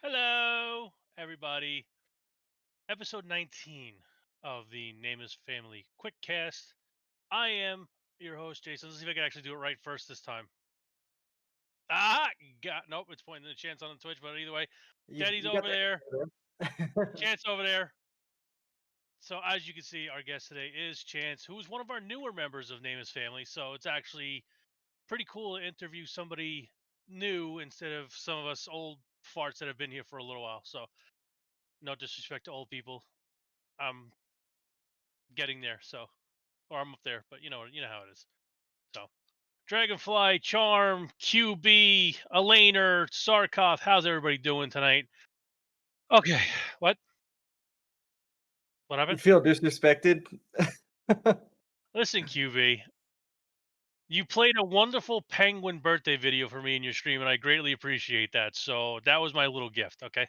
Hello, everybody. Episode 19 of the Name is Family Quickcast. I am your host, Jason. Let's see if I can actually do it right first this time. Nope, it's pointing the chance on the Twitch, but either way, Daddy's You got over that there, there. Chance over there. So, as you can see, our guest today is Chance, who is one of our newer members of Name is Family. So, it's actually pretty cool to interview somebody new instead of some of us old farts that have been here for a little while. So, no disrespect to old people. I'm getting there, so or I'm up there, but you know how it is. So Dragonfly, Charm, QB, Elainer, Sarkov, how's everybody doing tonight? Okay, what? What You happened? feel disrespected? Listen, QB, you played a wonderful penguin birthday video for me in your stream, and I greatly appreciate that. So that was my little gift. Okay,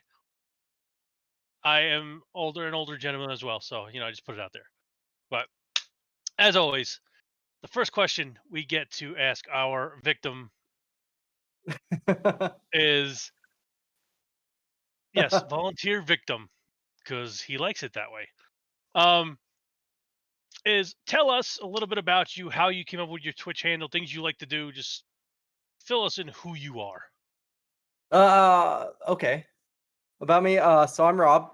I am older and older gentleman as well, so I just put it out there. But as always, the first question we get to ask our victim is yes, volunteer victim, because he likes it that way. Um, is tell us a little bit about you, how you came up with your Twitch handle, things you like to do. Just fill us in who you are. Okay. About me, so I'm Rob.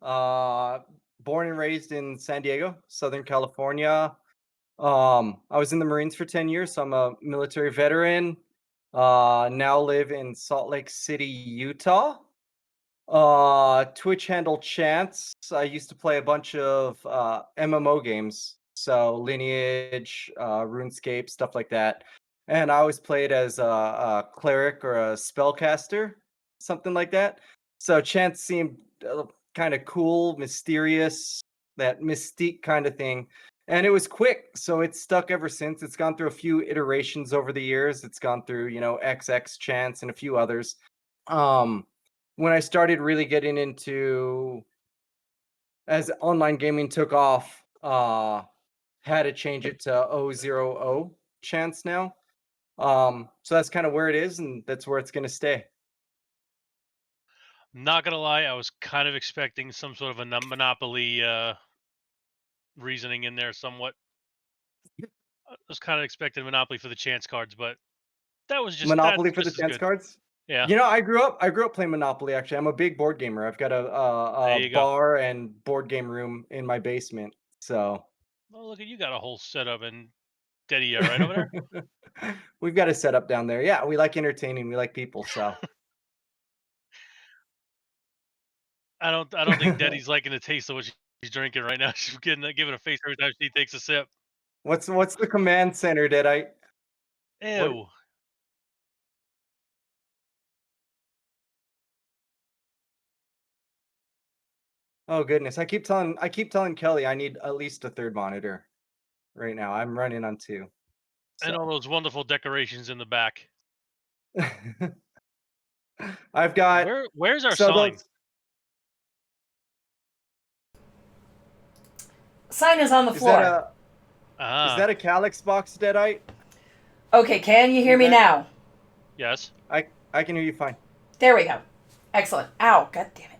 Uh, Born and raised in San Diego, Southern California. I was in the Marines for 10 years, so I'm a military veteran. Now live in Salt Lake City, Utah. Twitch handle Chance. I used to play a bunch of MMO games, so Lineage, RuneScape, stuff like that. And I always played as a cleric or a spellcaster, something like that. So Chance seemed kind of cool, mysterious, that mystique kind of thing. And it was quick, so it's stuck ever since. It's gone through a few iterations over the years. It's gone through, XX Chance and a few others. Um, when I started really getting into as online gaming took off, had to change it to o0o chance now. So that's kind of where it is, and that's where it's gonna stay. Not gonna lie, I was kind of expecting some sort of a monopoly reasoning in there, somewhat. I was kind of expecting monopoly for the chance cards, but that's Monopoly for the just as chance good. cards. Yeah, I grew up playing Monopoly. Actually, I'm a big board gamer. I've got there a you go. bar and board game room in my basement. So Oh, look at you, got a whole setup and Daddy, right over there. we've got a setup down there. Yeah, we like entertaining. We like people. So I don't think Daddy's liking the taste of what she's drinking right now. She's giving a face every time she takes a sip. what's the command center that I what Ew. Oh goodness. I keep telling Kelly I need at least a third monitor right now. I'm running on two. And all So those wonderful decorations in the back. I've got Where's our so sign? those Sign is on the is that floor. a is Ah, that a Calyx box Deadite Okay, can you in hear the me back? now? yes. I can hear you fine. There we go. Excellent. Ow, god damn it.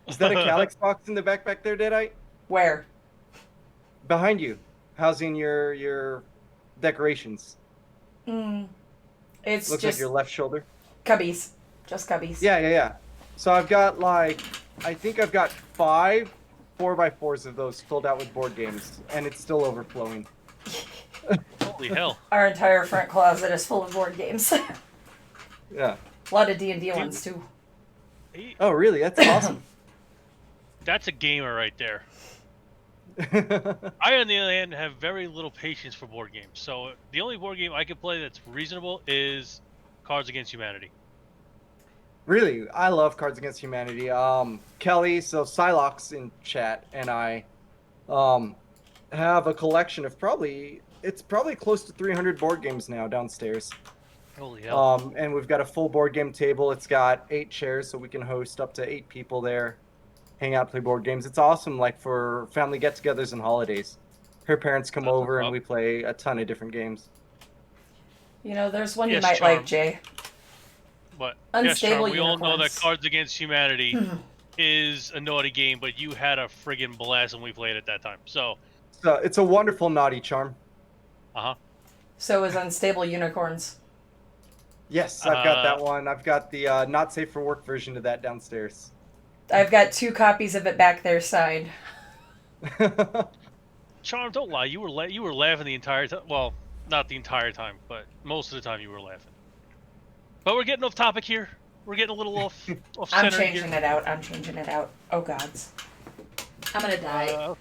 Is that a Calyx box in the back there, Deadite? Where? Behind you, housing your decorations. Mm, it's Looks like your just left shoulder. cubbies. Just cubbies. Yeah. So I think I've got five 4x4s of those filled out with board games, and it's still overflowing. Holy hell. Our entire front closet is full of board games. A Yeah. lot of D&D Dude, ones too. he, Oh, really? That's awesome. that's a gamer right there. I, on the other hand, have very little patience for board games. So the only board game I can play that's reasonable is Cards Against Humanity. Really, I love Cards Against Humanity. Kelly, so Silox in chat, and I um have a collection of probably close to 300 board games now downstairs. Holy hell. And we've got a full board game table. It's got 8 chairs, so we can host up to 8 people there, hang out, play board games. It's awesome, like for family get-togethers and holidays. Her parents come That's what's over and up. we play a ton of different games. You know, there's one you Yes, might like, Charm. Jay. But yes, Charm, Unstable we all know that unicorns. Cards Against Humanity is a naughty game, but you had a friggin' blast when we played at that time. So, So it's a wonderful naughty charm. So is Unstable Unicorns. Yes, I've got that one. I've got the not safe for work version of that downstairs. I've got 2 copies of it back there signed. Charm, don't lie. You were laughing the entire time. Well, not the entire time, but most of the time you were laughing. But we're getting off topic here. We're getting a little off I'm center changing here. it out. I'm changing it out. Oh, gods. I'm gonna die. Oh.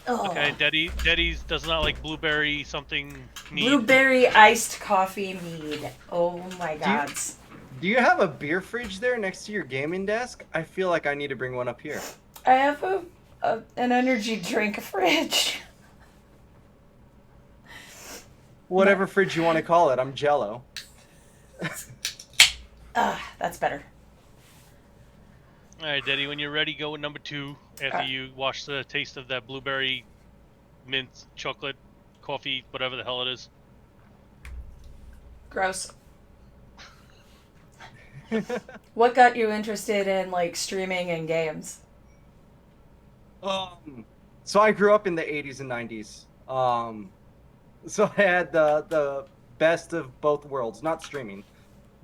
Okay, Daddy's does not like blueberry something mead. Blueberry iced coffee mead. Oh my gods. Do you have a beer fridge there next to your gaming desk? I feel like I need to bring one up here. I have an energy drink fridge. Whatever fridge you want to call it, I'm Jello. That's better. All right, Daddy, when you're ready, go with number 2 after you wash the taste of that blueberry mint chocolate coffee, whatever the hell it is. Gross. What got you interested in like streaming and games? So I grew up in the 80s and 90s. So I had the best of both worlds, not streaming,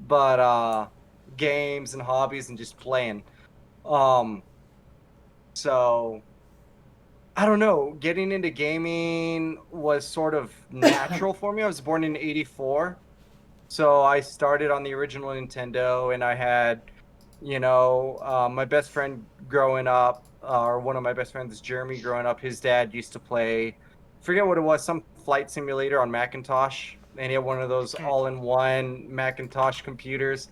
but games and hobbies and just playing. So I don't know, getting into gaming was sort of natural for me. I was born in 84. So I started on the original Nintendo, and I had, my best friend growing up, or one of my best friends, Jeremy, growing up, his dad used to play, forget what it was, some flight simulator on Macintosh, and he had one of those all-in-one Macintosh computers.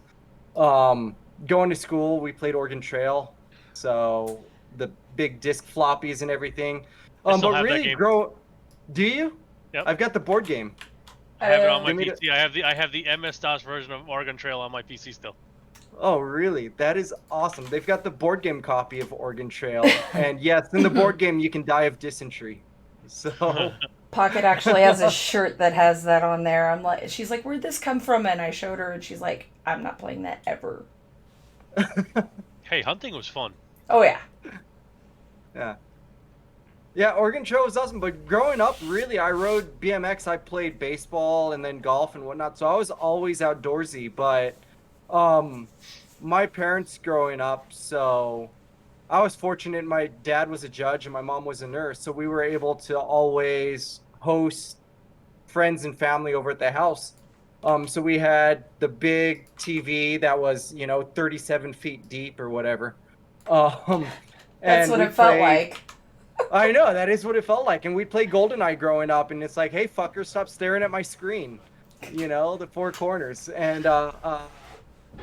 Going to school, we played Oregon Trail, so the big disc floppies and everything. I still But have that really game. do you? Yep. I've got the board game. I have it on my Give me PC. I have the MS-DOS version of Oregon Trail on my PC still. Oh, really? That is awesome. They've got the board game copy of Oregon Trail. And yes, in the board game, you can die of dysentery. So, Pocket actually has a shirt that has that on there. She's like, where'd this come from? And I showed her, and she's like, I'm not playing that ever. Hey, hunting was fun. Oh, yeah. yeah. Yeah, Oregon Trail was awesome. But growing up, really, I rode BMX. I played baseball and then golf and whatnot. So I was always outdoorsy. But my parents growing up, so I was fortunate. My dad was a judge and my mom was a nurse. So we were able to always host friends and family over at the house. So we had the big TV that was, 37 feet deep or whatever. That's what it felt like. I know, that is what it felt like. And we'd play GoldenEye growing up, and it's like, hey, fucker, stop staring at my screen. The 4 corners. And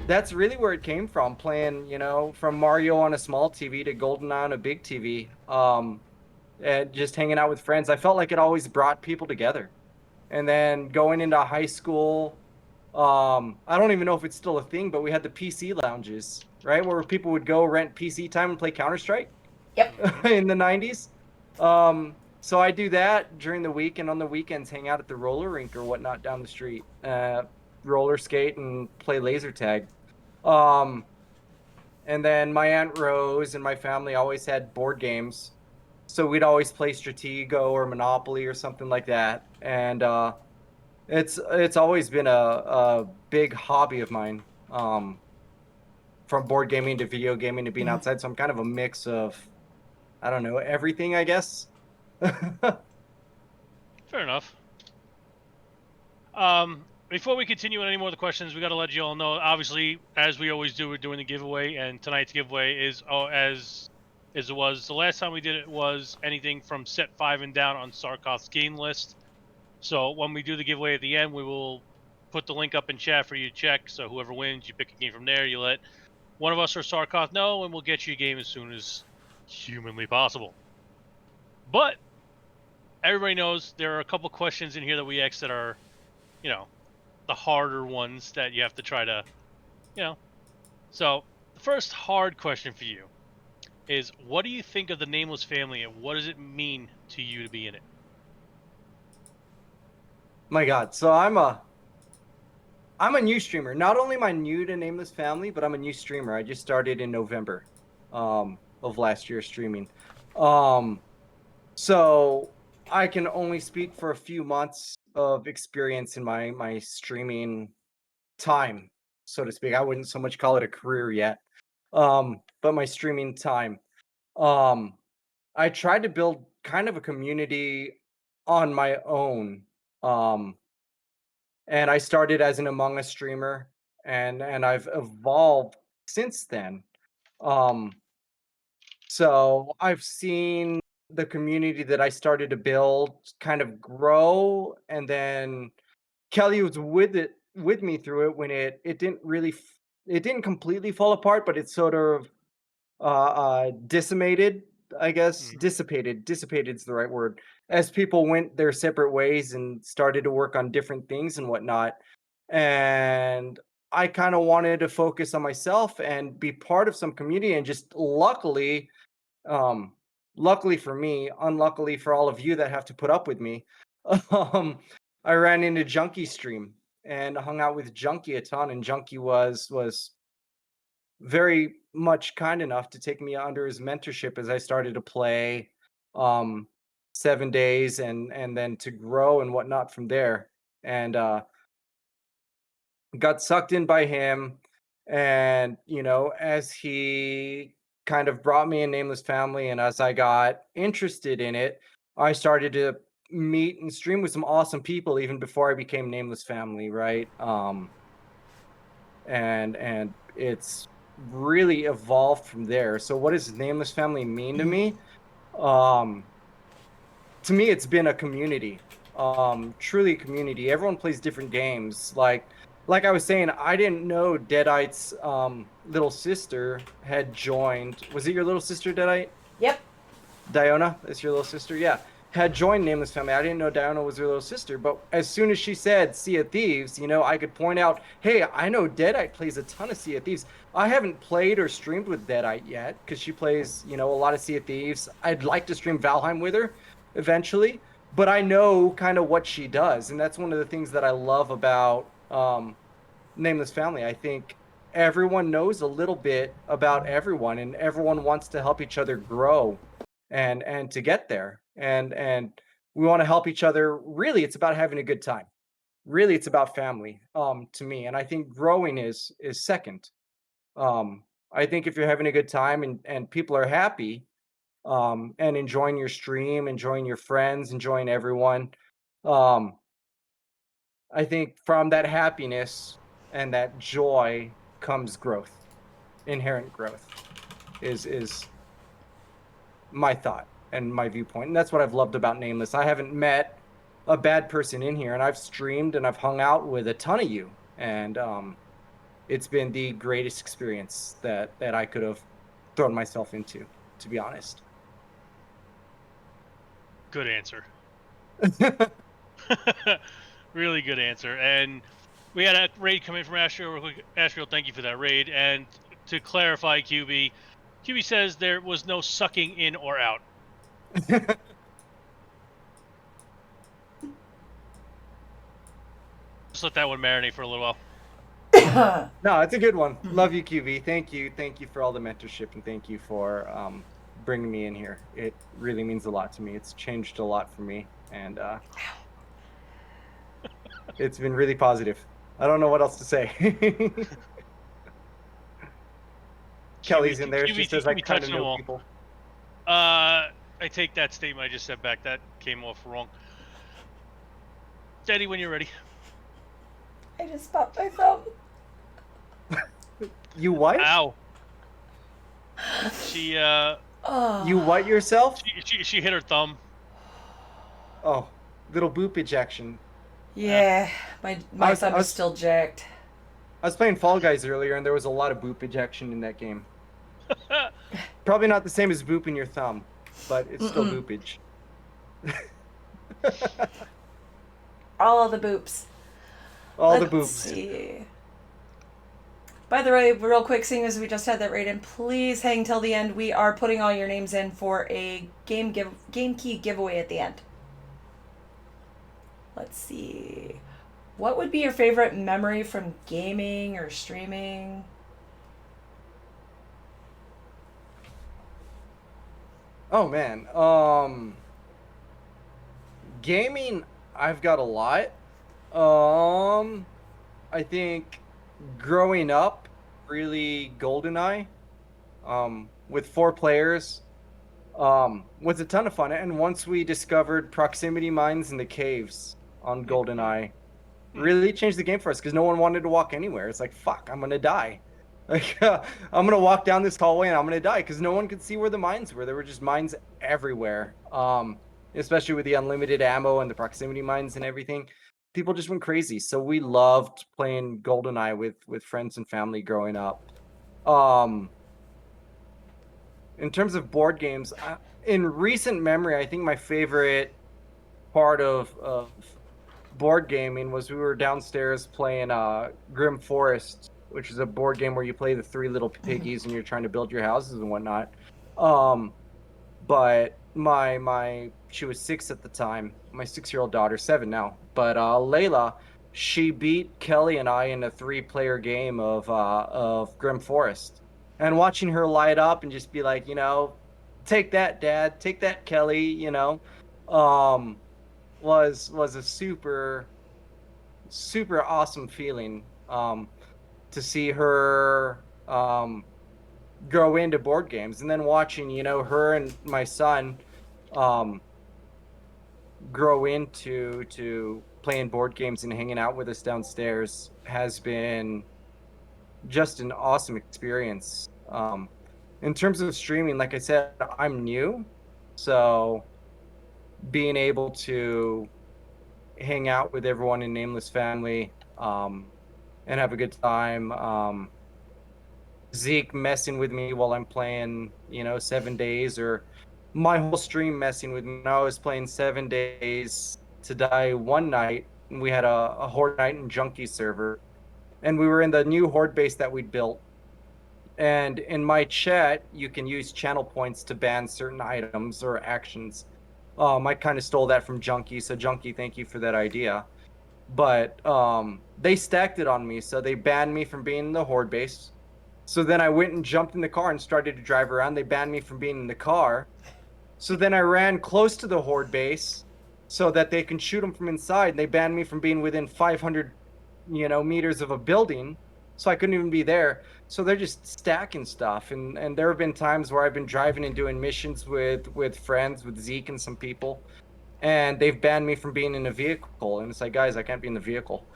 that's really where it came from, playing, from Mario on a small TV to GoldenEye on a big TV. And just hanging out with friends. I felt like it always brought people together. And then going into high school, I don't even know if it's still a thing, but we had the PC lounges, right? Where people would go rent PC time and play Counter-Strike. Yep. In the 90s. So I do that during the week, and on the weekends hang out at the roller rink or whatnot down the street, roller skate and play laser tag. And then my Aunt Rose and my family always had board games, so we'd always play Stratego or Monopoly or something like that. And it's always been a big hobby of mine, from board gaming to video gaming to being outside. So I'm kind of a mix of, I don't know, everything, I guess. Fair enough. Before we continue on any more of the questions, we got to let you all know, obviously, as we always do, we're doing the giveaway, and tonight's giveaway is, as it was the last time we did it, was anything from set 5 and down on Sarkoth's game list. So when we do the giveaway at the end, we will put the link up in chat for you to check. So whoever wins, you pick a game from there, you let one of us or Sarkoth know, and we'll get you a game as soon as humanly possible. But everybody knows there are a couple questions in here that we ask that are, the harder ones that you have to try to, So the first hard question for you is, what do you think of the Nameless family, and what does it mean to you to be in it? My God, so I'm a I'm a new streamer. Not only am I new to Nameless Family, but I'm a new streamer. I just started in November of last year streaming. Um, so I can only speak for a few months of experience in my streaming time, so to speak. I wouldn't so much call it a career yet. But my streaming time. Um, I tried to build kind of a community on my own. Um, and I started as an Among Us streamer, and I've evolved since then. Um, so I've seen the community that I started to build kind of grow, and then Kelly was with me through it when it didn't really it didn't completely fall apart, but it sort of decimated, I guess. Mhm. Dissipated is the right word, as people went their separate ways and started to work on different things and whatnot. And I kind of wanted to focus on myself and be part of some community, and just um luckily for me, unluckily for all of you that have to put up with me, um I ran into Junkie stream and hung out with Junkie a ton, and Junkie was very much kind enough to take me under his mentorship as I started to play um 7 days, and then to grow and whatnot from there. And got sucked in by him. And as he kind of brought me in Nameless Family, and as I got interested in it, I started to meet and stream with some awesome people even before I became Nameless Family, right? And it's really evolved from there. So what does Nameless Family mean to me? Um, to me, it's been a community, truly a community. Everyone plays different games. Like I was saying, I didn't know Deadite's little sister had joined. Was it your little sister, Deadite? Yep. Diona, is your little sister? Yeah. Had joined Nameless Family. I didn't know Diona was her little sister, but as soon as she said Sea of Thieves, I could point out, hey, I know Deadite plays a ton of Sea of Thieves. I haven't played or streamed with Deadite yet because she plays, a lot of Sea of Thieves. I'd like to stream Valheim with her eventually, but I know kind of what she does. And that's one of the things that I love about Nameless Family. I think everyone knows a little bit about everyone, and everyone wants to help each other grow and to get there. And we want to help each other. Really, it's about having a good time. Really, it's about family, to me. And I think growing is second. I think if you're having a good time and people are happy, and enjoying your stream, enjoying your friends, enjoying everyone, um, I think from that happiness and that joy comes growth. Inherent growth is my thought and my viewpoint. And that's what I've loved about Nameless. I haven't met a bad person in here, and I've streamed and I've hung out with a ton of you. And it's been the greatest experience that I could have thrown myself into, to be honest. Good answer. Really good answer. And we had a raid come in from Astro real quick. Astro, thank you for that raid. And to clarify, QB says there was no sucking in or out. Just let that one marinate for a little while. No, it's a good one. Love you, QV. Thank you for all the mentorship, and thank you for bringing me in here. It really means a lot to me. It's changed a lot for me, and it's been really positive. I don't know what else to say. Kelly's in there. She says I kind of know people. I take that statement I just said back. That came off wrong. Daddy, when you're ready. I just popped my thumb. You what? Ow. She You what yourself? She hit her thumb. Oh, little boop ejection. Yeah, my thumb is still jacked. I was playing Fall Guys earlier, and there was a lot of boop ejection in that game. Probably not the same as boop in your thumb, but it's still boopage. All the boops. All Let's the boops. See. By the way, real quick, seeing as we just had that raid in, please hang till the end. We are putting all your names in for a game key giveaway at the end. Let's see. What would be your favorite memory from gaming or streaming? Oh man. Gaming, I've got a lot. Um, I think growing up, really GoldenEye, with 4 players, was a ton of fun. And once we discovered proximity mines in the caves on GoldenEye, really changed the game for us because no one wanted to walk anywhere. It's like, fuck, I'm gonna die. Like, I'm gonna walk down this hallway and I'm gonna die because no one could see where the mines were. There were just mines everywhere. Especially with the unlimited ammo and the proximity mines and everything. People just went crazy. So we loved playing GoldenEye with friends and family growing up. Um, in terms of board games, in recent memory, I think my favorite part of board gaming was we were downstairs playing Grim Forest, which is a board game where you play the 3 little piggies and you're trying to build your houses and whatnot. Um, but my she was 6 at the time. My 6-year-old daughter, 7 now. But Layla, she beat Kelly and I in a 3-player game of Grim Forest. And watching her light up and just be like, take that, Dad, take that, Kelly, um, was a super awesome feeling. To see her grow into board games, and then watching her and my son um grow into playing board games and hanging out with us downstairs has been just an awesome experience. In terms of streaming, like I said, I'm new, so being able to hang out with everyone in Nameless Family, and have a good time. Zeke messing with me while I'm playing, 7 days, or my whole stream messing with me. I was playing 7 days to die one night, and we had a Horde Night and Junkie server, and we were in the new Horde base that we'd built. And in my chat, you can use channel points to ban certain items or actions. I kind of stole that from Junkie, so Junkie, thank you for that idea. But they stacked it on me, so they banned me from being in the Horde base. So then I went and jumped in the car and started to drive around. They banned me from being in the car. So then I ran close to the Horde base so that they can shoot them from inside. And they banned me from being within 500, meters of a building. So I couldn't even be there. So they're just stacking stuff. And there have been times where I've been driving and doing missions with friends, with Zeke and some people. And they've banned me from being in a vehicle. And it's like, guys, I can't be in the vehicle.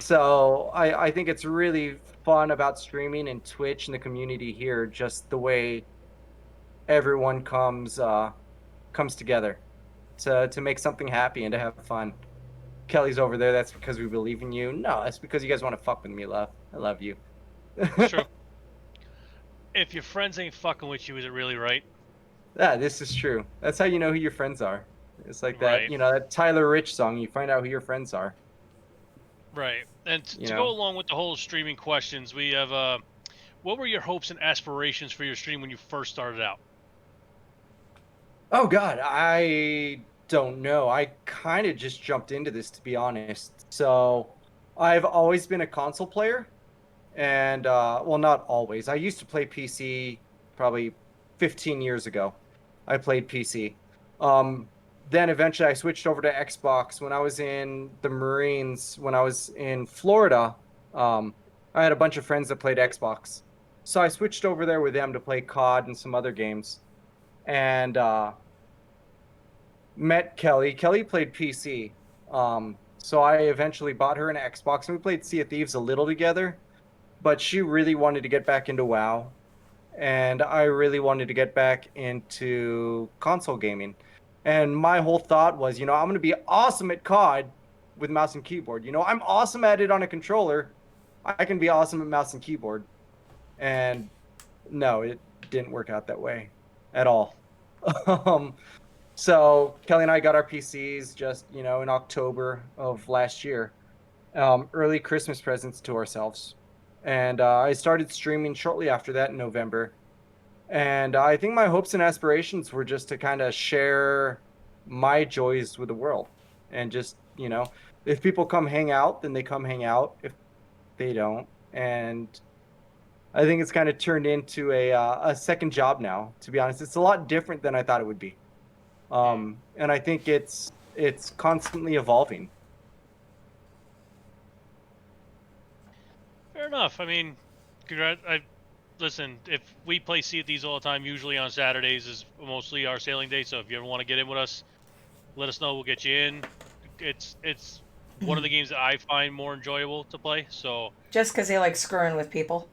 So I think it's really fun about streaming and Twitch and the community here, just the way everyone comes together to make something happy and to have fun. Kelly's over there. That's because we believe in you. No, that's because you guys want to fuck with me, love. I love you. True. If your friends ain't fucking with you, is it really right? Yeah, this is true. That's how you know who your friends are. It's like that, Right. that Tyler Rich song. You find out who your friends are. Right. And You to go know. along with the whole streaming questions, we have what were your hopes and aspirations for your stream when you first started out? Oh God, I don't know. I kind of just jumped into this, to be honest. So I've always been a console player, and well, not always. I used to play PC probably 15 years ago. I played PC. Um, then eventually I switched over to Xbox when I was in the Marines. When I was in Florida, I had a bunch of friends that played Xbox, so I switched over there with them to play COD and some other games, and met Kelly. Kelly played PC. So I eventually bought her an Xbox and we played Sea of Thieves a little together, but she really wanted to get back into WoW. And I really wanted to get back into console gaming. And my whole thought was, I'm going to be awesome at COD with mouse and keyboard. I'm awesome at it on a controller. I can be awesome at mouse and keyboard. And no, it didn't work out that way at all. um, so Kelly and I got our PCs just, in October of last year. Early Christmas presents to ourselves. And I started streaming shortly after that in November. And I think my hopes and aspirations were just to kind of share my joys with the world and just, If people come hang out, then they come hang out. If they don't, and I think it's kind of turned into a second job now. To be honest, it's a lot different than I thought it would be. Mm. And I think it's constantly evolving. Fair enough. I mean, listen. If we play Sea of Thieves all the time, usually on Saturdays is mostly our sailing day. So if you ever want to get in with us, let us know. We'll get you in. It's one of the games that I find more enjoyable to play. So Just because they like screwing with people.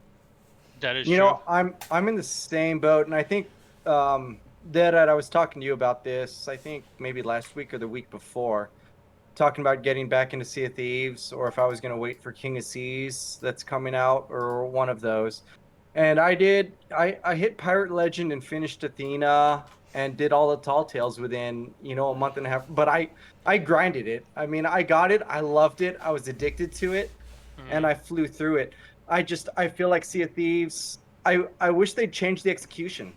that is You true. know, I'm in the same boat, and I think that I was talking to you about this. I think maybe last week or the week before, talking about getting back into Sea of Thieves, or if I was going to wait for King of Seas that's coming out, or one of those. And I did. I hit Pirate Legend and finished Athena and did all the Tall Tales within a month and a half. But I grinded it. I mean, I got it. I loved it. I was addicted to it, and Mm. I flew through it. I feel like Sea of Thieves. I wish they'd change the execution.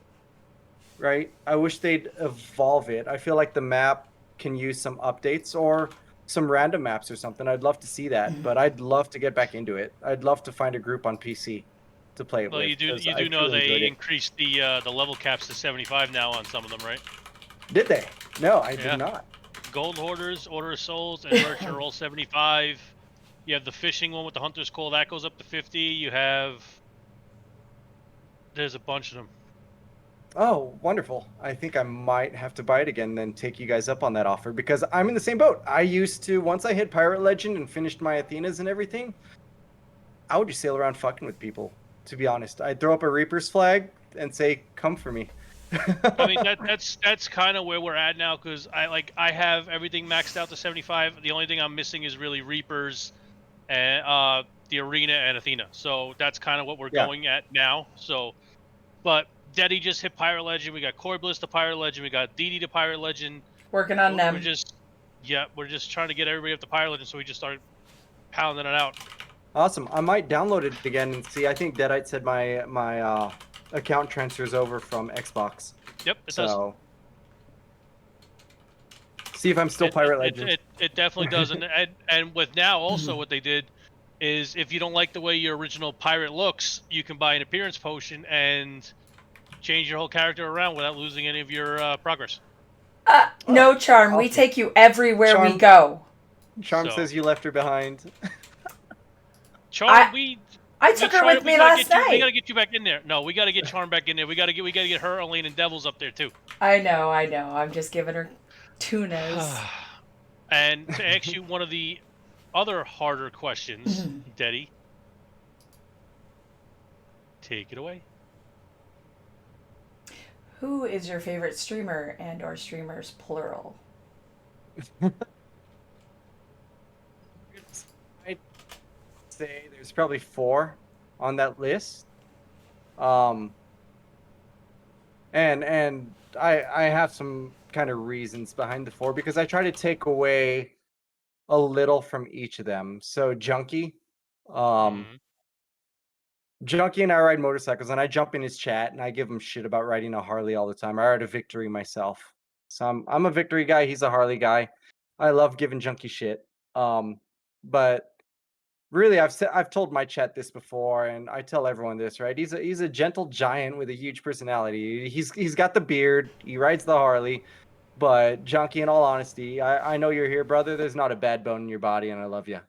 Right. I wish they'd evolve it. I feel like the map can use some updates or some random maps or something. I'd love to see that, but I'd love to get back into it. I'd love to find a group on PC to play it Well, with you do because you I do know truly enjoyed they it. increased the level caps to 75 now on some of them, right? Did they? No, I did Yeah. not. Gold Hoarders, Order of Souls, and Merchant are all 75. You have the fishing one with the Hunter's Call that goes up to 50. There's a bunch of them. Oh, wonderful. I think I might have to buy it again, then take you guys up on that offer because I'm in the same boat. I used to, once I hit Pirate Legend and finished my Athenas and everything, I would just sail around fucking with people, to be honest. I'd throw up a Reaper's flag and say, come for me. I mean that's kind of where we're at now because I have everything maxed out to 75. The only thing I'm missing is really Reapers and the Arena and Athena. So that's kind of what we're Yeah. going at now. So, but Deddy just hit Pirate Legend. We got Core Bliss to Pirate Legend. We got DD to Pirate Legend. Working on We're them. just we're just trying to get everybody up to Pirate Legend. So we just started pounding it out. Awesome. I might download it again and see. I think Deadite said my account transfers over from Xbox. Yep, it does. So see if I'm still Pirate Legend. It definitely does, and with now also what they did is if you don't like the way your original pirate looks, you can buy an appearance potion and change your whole character around without losing any of your progress. No, Oh, Charm. We awesome. take you everywhere we Charm. go. Charm So, says you left her behind. Charm, I took her with me last night. We gotta get you back in there. No, we gotta get Charm back in there. We gotta get her, Elaine, and Devils up there too. I know. I'm just giving her tunas. And to ask you one of the other harder questions, Deddy, take it away. Who is your favorite streamer and/or streamers plural? I'd say there's probably 4 on that list. And I have some kind of reasons behind the 4 because I try to take away a little from each of them. So Junkie, Mhm. Junkie and I ride motorcycles, and I jump in his chat and I give him shit about riding a Harley all the time. I ride a Victory myself, so I'm a Victory guy. He's a Harley guy. I love giving Junkie shit. But really, I've told my chat this before, and I tell everyone this, right? He's a gentle giant with a huge personality. He's got the beard. He rides the Harley. But Junkie, in all honesty, I know you're here, brother. There's not a bad bone in your body, and I love you.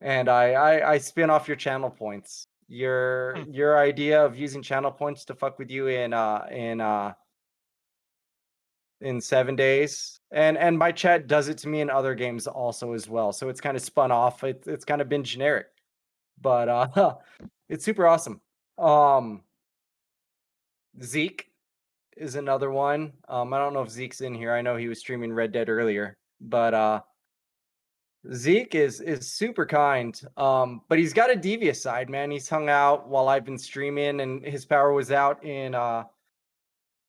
And I spin off your channel points. Your idea of using channel points to fuck with you in 7 days, and my chat does it to me in other games also as well. So it's kind of spun off. It's kind of been generic, but it's super awesome. Zeke is another one. I don't know if Zeke's in here. I know he was streaming Red Dead earlier, but Zeke is super kind. But he's got a devious side, man. He's hung out while I've been streaming, and his power was out in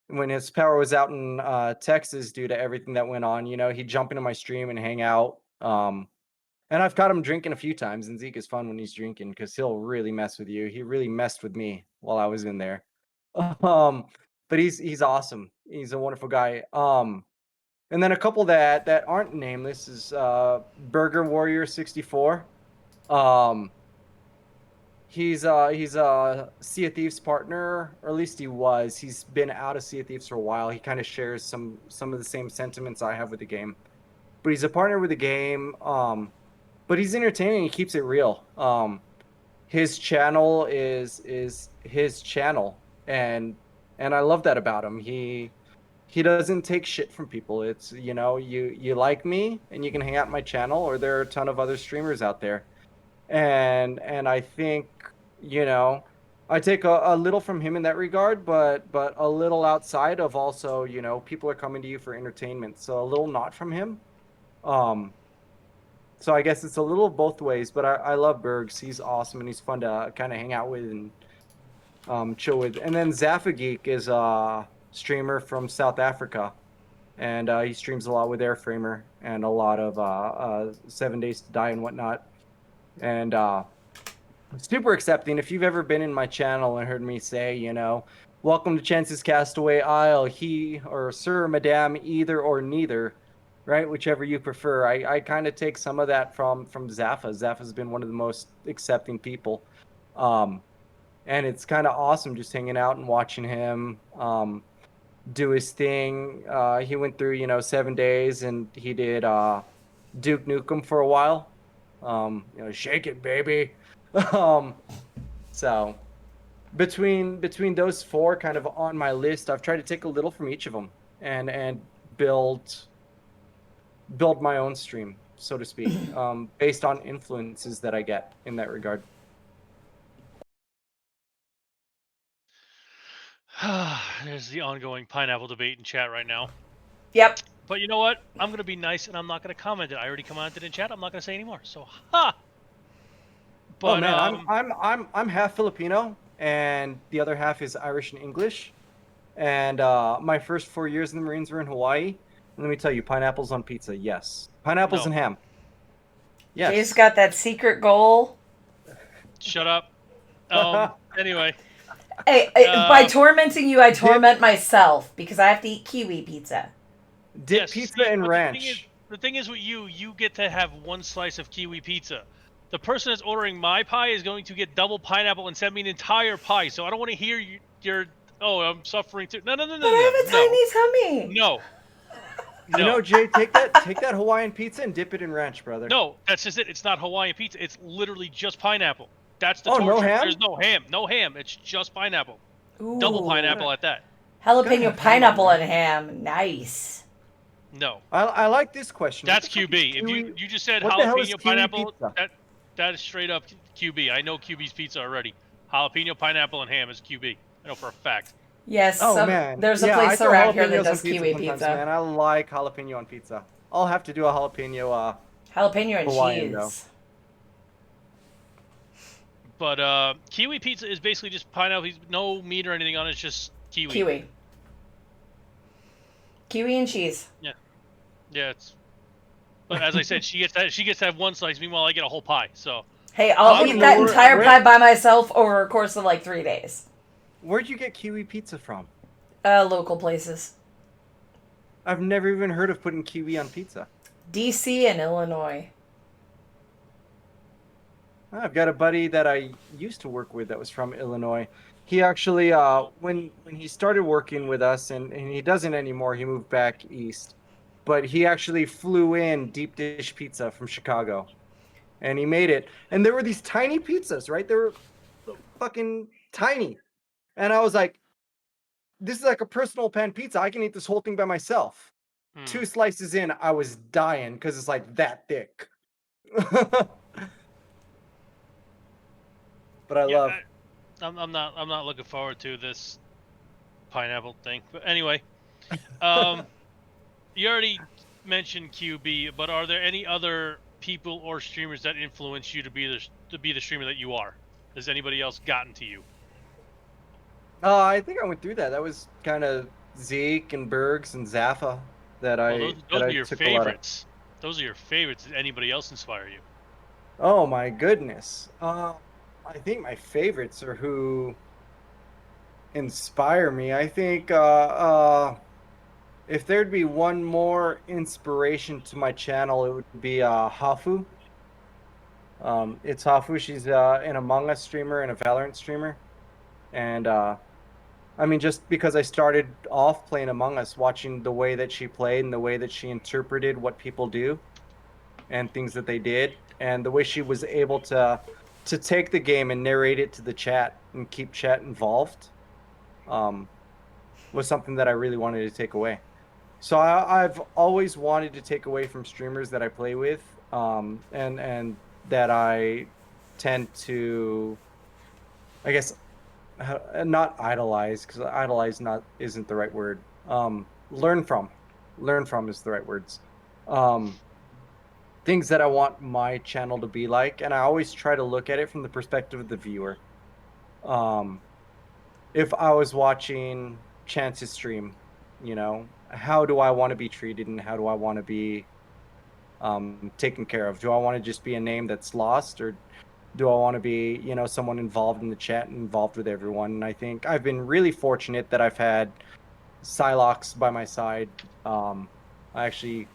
when his power was out in Texas due to everything that went on. He'd jump into my stream and hang out. And I've caught him drinking a few times, and Zeke is fun when he's drinking because he'll really mess with you. He really messed with me while I was in there. But he's awesome. He's a wonderful guy. And then a couple that aren't nameless is Burger Warrior 64. Um, he's a Sea of Thieves partner, or at least he was. He's been out of Sea of Thieves for a while. He kind of shares some of the same sentiments I have with the game. But he's a partner with the game. But he's entertaining. He keeps it real. His channel is his channel, and I love that about him. He doesn't take shit from people. It's, you like me and you can hang out my channel, or there are a ton of other streamers out there. And I think, you know, I take a little from him in that regard, but a little outside of also, people are coming to you for entertainment. So a little not from him. Um so I guess it's a little both ways, but I love Bergs. He's awesome and he's fun to kind of hang out with and chill with. And then Zaffa Geek is a streamer from South Africa, and he streams a lot with Airframer and a lot of 7 Days to Die and whatnot. And super accepting. If you've ever been in my channel and heard me say, welcome to Chance's Castaway Isle, he or sir, madame, either or neither, right? Whichever you prefer. I kind of take some of that from Zaffa. Zaffa's been one of the most accepting people. And it's kind of awesome just hanging out and watching him do his thing. He went through, 7 days, and he did Duke Nukem for a while. Shake it, baby. So between those four kind of on my list, I've tried to take a little from each of them and build my own stream, so to speak, based on influences that I get in that regard. There's the ongoing pineapple debate in chat right now. Yep. But you know what? I'm gonna be nice and I'm not gonna comment it. I already commented in chat. I'm not gonna say anymore. So ha. But man, I'm half Filipino, and the other half is Irish and English. And my first 4 years in the Marines were in Hawaii. And let me tell you, pineapples on pizza, yes. Pineapples No. and ham. Yes. Jay's got that secret goal. Shut up. Anyway. Hey, by tormenting you, I torment myself because I have to eat kiwi pizza. Dip Yes, pizza see, and but ranch. The thing is with you get to have one slice of kiwi pizza. The person that's ordering my pie is going to get double pineapple and send me an entire pie. So I don't want to hear your oh, I'm suffering too. No. But I have a tiny tummy. No. Jay, take that Hawaiian pizza and dip it in ranch, brother. No, that's just it. It's not Hawaiian pizza. It's literally just pineapple. That's the Oh, torture. no ham? There's no ham. No ham. It's just pineapple. Ooh. Double pineapple at that. Jalapeno pineapple and ham. Nice. No. I like this question. That's QB. If you just said what the hell is jalapeno kiwi pineapple, pizza? that is straight up QB. I know QB's pizza already. Jalapeno pineapple and ham is QB. I know for a fact. Yes. Man. There's a Yeah, place I throw around here jalapenos that on does kiwi pizza. Man, I like jalapeno on pizza. I'll have to do a jalapeno. Jalapeno and Hawaiian, cheese. though. But kiwi pizza is basically just pineapple. No meat or anything on it. It's just kiwi. Kiwi and cheese. Yeah. It's. But as I said, she gets to have one slice. Meanwhile, I get a whole pie. So. Hey, I'll eat that entire pie by myself over a course of like 3 days. Where'd you get kiwi pizza from? Local places. I've never even heard of putting kiwi on pizza. DC and Illinois. I've got a buddy that I used to work with that was from Illinois. He actually, when he started working with us, and he doesn't anymore, he moved back east. But he actually flew in deep dish pizza from Chicago. And he made it. And there were these tiny pizzas, right? They were fucking tiny. And I was like, this is like a personal pan pizza. I can eat this whole thing by myself. 2 slices in, I was dying because it's like that thick. But I'm not looking forward to this pineapple thing. But anyway, you already mentioned QB, but are there any other people or streamers that influence you to be the streamer that you are? Has anybody else gotten to you? I think I went through that. That was kind of Zeke and Bergs and Zaffa that those are your favorites. Those are your favorites. Did anybody else inspire you? Oh my goodness. I think my favorites are who inspire me. I think if there'd be one more inspiration to my channel, it would be Hafu. It's Hafu. She's an Among Us streamer and a Valorant streamer. And I mean, just because I started off playing Among Us, watching the way that she played and the way that she interpreted what people do and things that they did, and the way she was able to take the game and narrate it to the chat and keep chat involved, um, was something that I really wanted to take away. So I've always wanted to take away from streamers that I play with, and that I tend to, I guess, not idolize, because idolize not isn't the right word. Learn from is the right words. Things that I want my channel to be like, and I always try to look at it from the perspective of the viewer. If I was watching Chance's stream, how do I want to be treated and how do I want to be taken care of? Do I want to just be a name that's lost, or do I want to be, someone involved in the chat and involved with everyone? And I think I've been really fortunate that I've had Silox by my side. I actually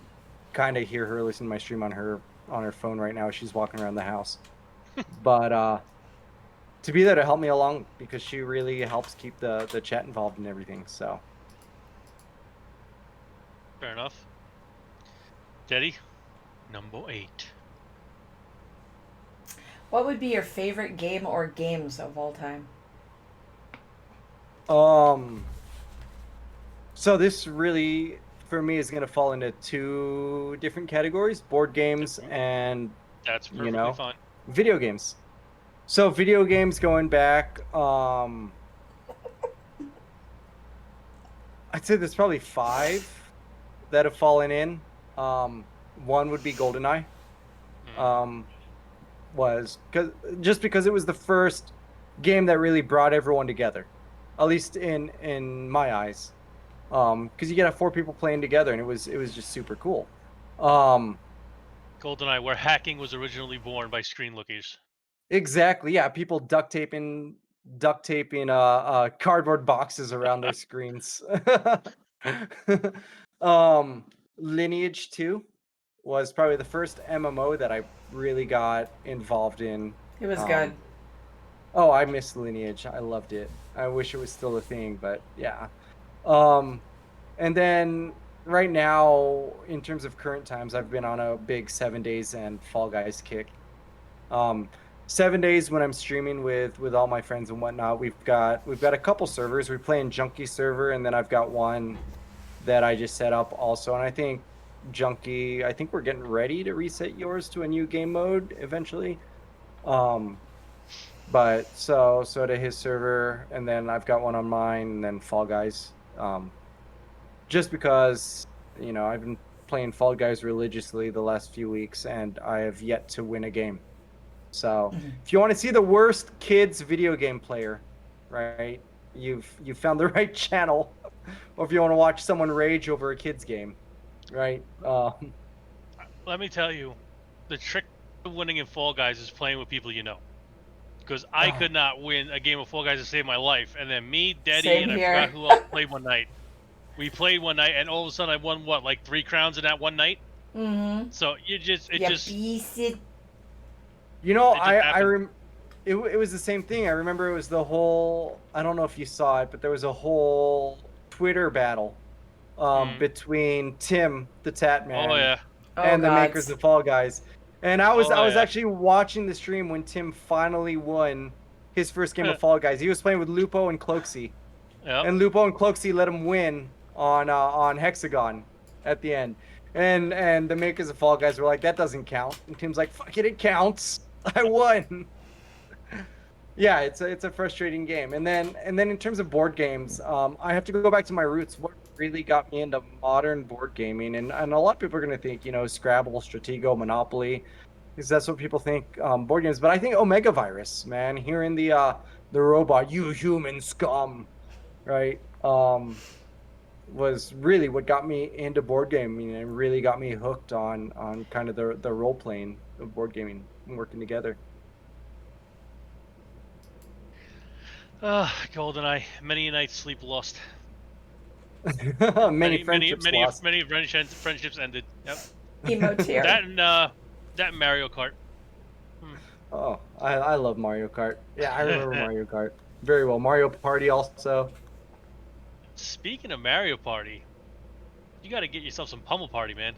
kind of hear her listen to my stream on her phone right now. She's walking around the house. But to be there to help me along, because she really helps keep the chat involved and everything. So Fair enough. Daddy, number 8. What would be your favorite game or games of all time? so this really, for me, is going to fall into 2 different categories: board games and, That's perfectly fine. video games. So video games, going back, I'd say there's probably 5 that have fallen in. One would be GoldenEye. Just because it was the first game that really brought everyone together, at least in my eyes. Because you get 4 people playing together, and it was just super cool. GoldenEye, where hacking was originally born by screen lookers. Exactly, yeah. People duct taping cardboard boxes around their screens. Lineage 2 was probably the first MMO that I really got involved in. It was good. Oh, I miss Lineage. I loved it. I wish it was still a thing, but yeah. And then right now, in terms of current times, I've been on a big 7 days and Fall Guys kick. 7 days when I'm streaming with all my friends and whatnot. We've got a couple servers. We play in Junkie server, and then I've got one that I just set up also. And I think Junkie, I think we're getting ready to reset yours to a new game mode eventually. But so to his server, and then I've got one on mine, and then Fall Guys. Just because, I've been playing Fall Guys religiously the last few weeks, and I have yet to win a game. So if you want to see the worst kids video game player, right, you've found the right channel. Or if you want to watch someone rage over a kids game, right? Let me tell you, the trick to winning in Fall Guys is playing with people you know. Because I could not win a game of Fall Guys to save my life, and then me, Daddy, Same and here. I forgot who else played one night. We played one night, and all of a sudden I won like 3 crowns in that one night. So it was the same thing. I remember it was the whole, I don't know if you saw it, but there was a whole Twitter battle between Tim the Tat Man and the makers of Fall Guys. And I was actually watching the stream when Tim finally won his first game of Fall Guys. He was playing with Lupo and Cloaksy. Yep. And Lupo and Cloaksy let him win on Hexagon at the end. And the makers of Fall Guys were like, that doesn't count. And Tim's like, fuck it counts. I won. Yeah, it's a frustrating game. And then in terms of board games, I have to go back to my roots. What really got me into modern board gaming, and a lot of people are going to think, Scrabble, Stratego, Monopoly, because that's what people think board games. But I think Omega Virus, man, hearing the robot, you human scum, right, was really what got me into board gaming and really got me hooked on kind of the role playing of board gaming and working together. GoldenEye, many a night sleep lost. Many friendships lost. many friendships ended. Yep. Emo tier. That and that Mario Kart. Hmm. Oh, I love Mario Kart. Yeah, I remember Mario Kart very well. Mario Party also. Speaking of Mario Party, you got to get yourself some Pummel Party, man.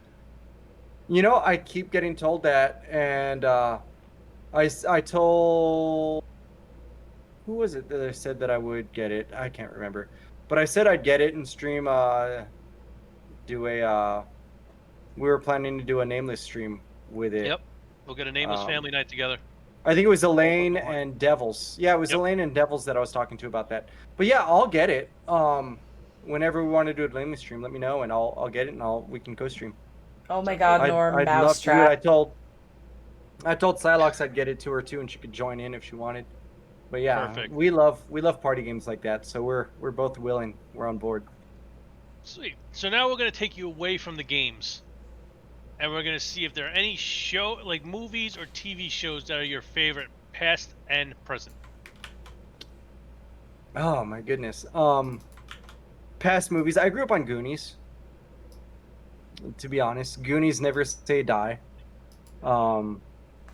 You know, I keep getting told that, and I told who was it that I said that I would get it? I can't remember, but I said I'd get it and stream. Do a we were planning to do a nameless stream with it. Yep. We'll get a nameless Um, family night together. I think it was All for Elaine Pummel. and Devils. Yeah, it was Yep. Elaine and Devils that I was talking to about that. But yeah, I'll get it. Whenever we want to do a nameless stream, let me know and I'll get it and we can co-stream. Oh my Sounds god, good. Norm, I'd love to do it. Mousetrap. I told Psylocke I'd get it to her too, and she could join in if she wanted. But yeah, Perfect. we love party games like that, so we're both willing. We're on board. Sweet. So now we're gonna take you away from the games, and we're gonna see if there are any movies or TV shows that are your favorite, past and present. Oh my goodness. Past movies. I grew up on Goonies. To be honest, Goonies never say die. Um,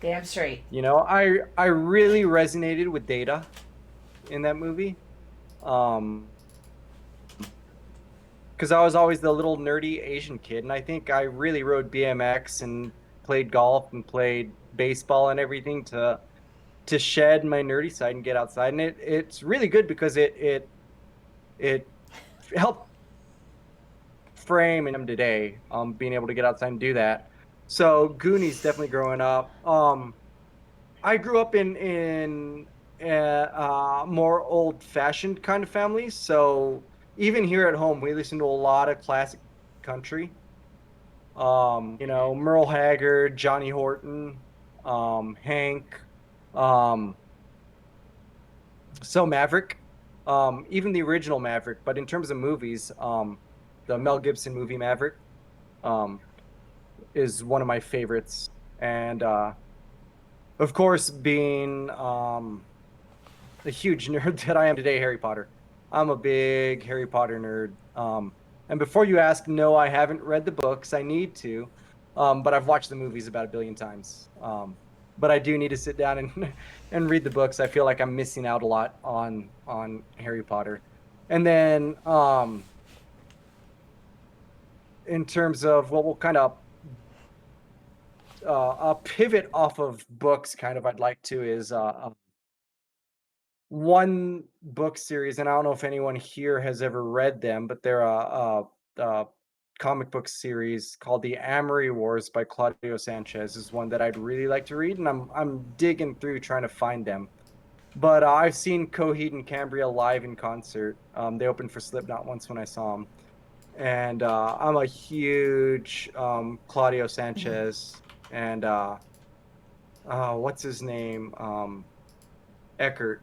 Damn straight. you know, I really resonated with Data in that movie. Because I was always the little nerdy Asian kid, and I think I really rode BMX and played golf and played baseball and everything to shed my nerdy side and get outside. And it's really good because it helped frame and today being able to get outside and do that. So Goonies definitely growing up. I grew up in more old-fashioned kind of families, so even here at home, we listen to a lot of classic country. You know, Merle Haggard, Johnny Horton, Hank, um, so Maverick, even the original Maverick. But in terms of movies, the Mel Gibson movie Maverick, um, is one of my favorites, and of course, being the huge nerd that I am today, Harry Potter. I'm a big Harry Potter nerd. And before you ask, no, I haven't read the books. I need to, but I've watched the movies about a billion times. But I do need to sit down and and read the books. I feel like I'm missing out a lot on Harry Potter. And then in terms of what will kind of a pivot off of books, kind of I'd like to is one book series, and I don't know if anyone here has ever read them, but they're a comic book series called The Amory Wars by Claudio Sanchez is one that I'd really like to read, and I'm digging through trying to find them. But I've seen Coheed and Cambria live in concert. They opened for Slipknot once when I saw them, and I'm a huge Claudio Sanchez and what's his name? Eckert.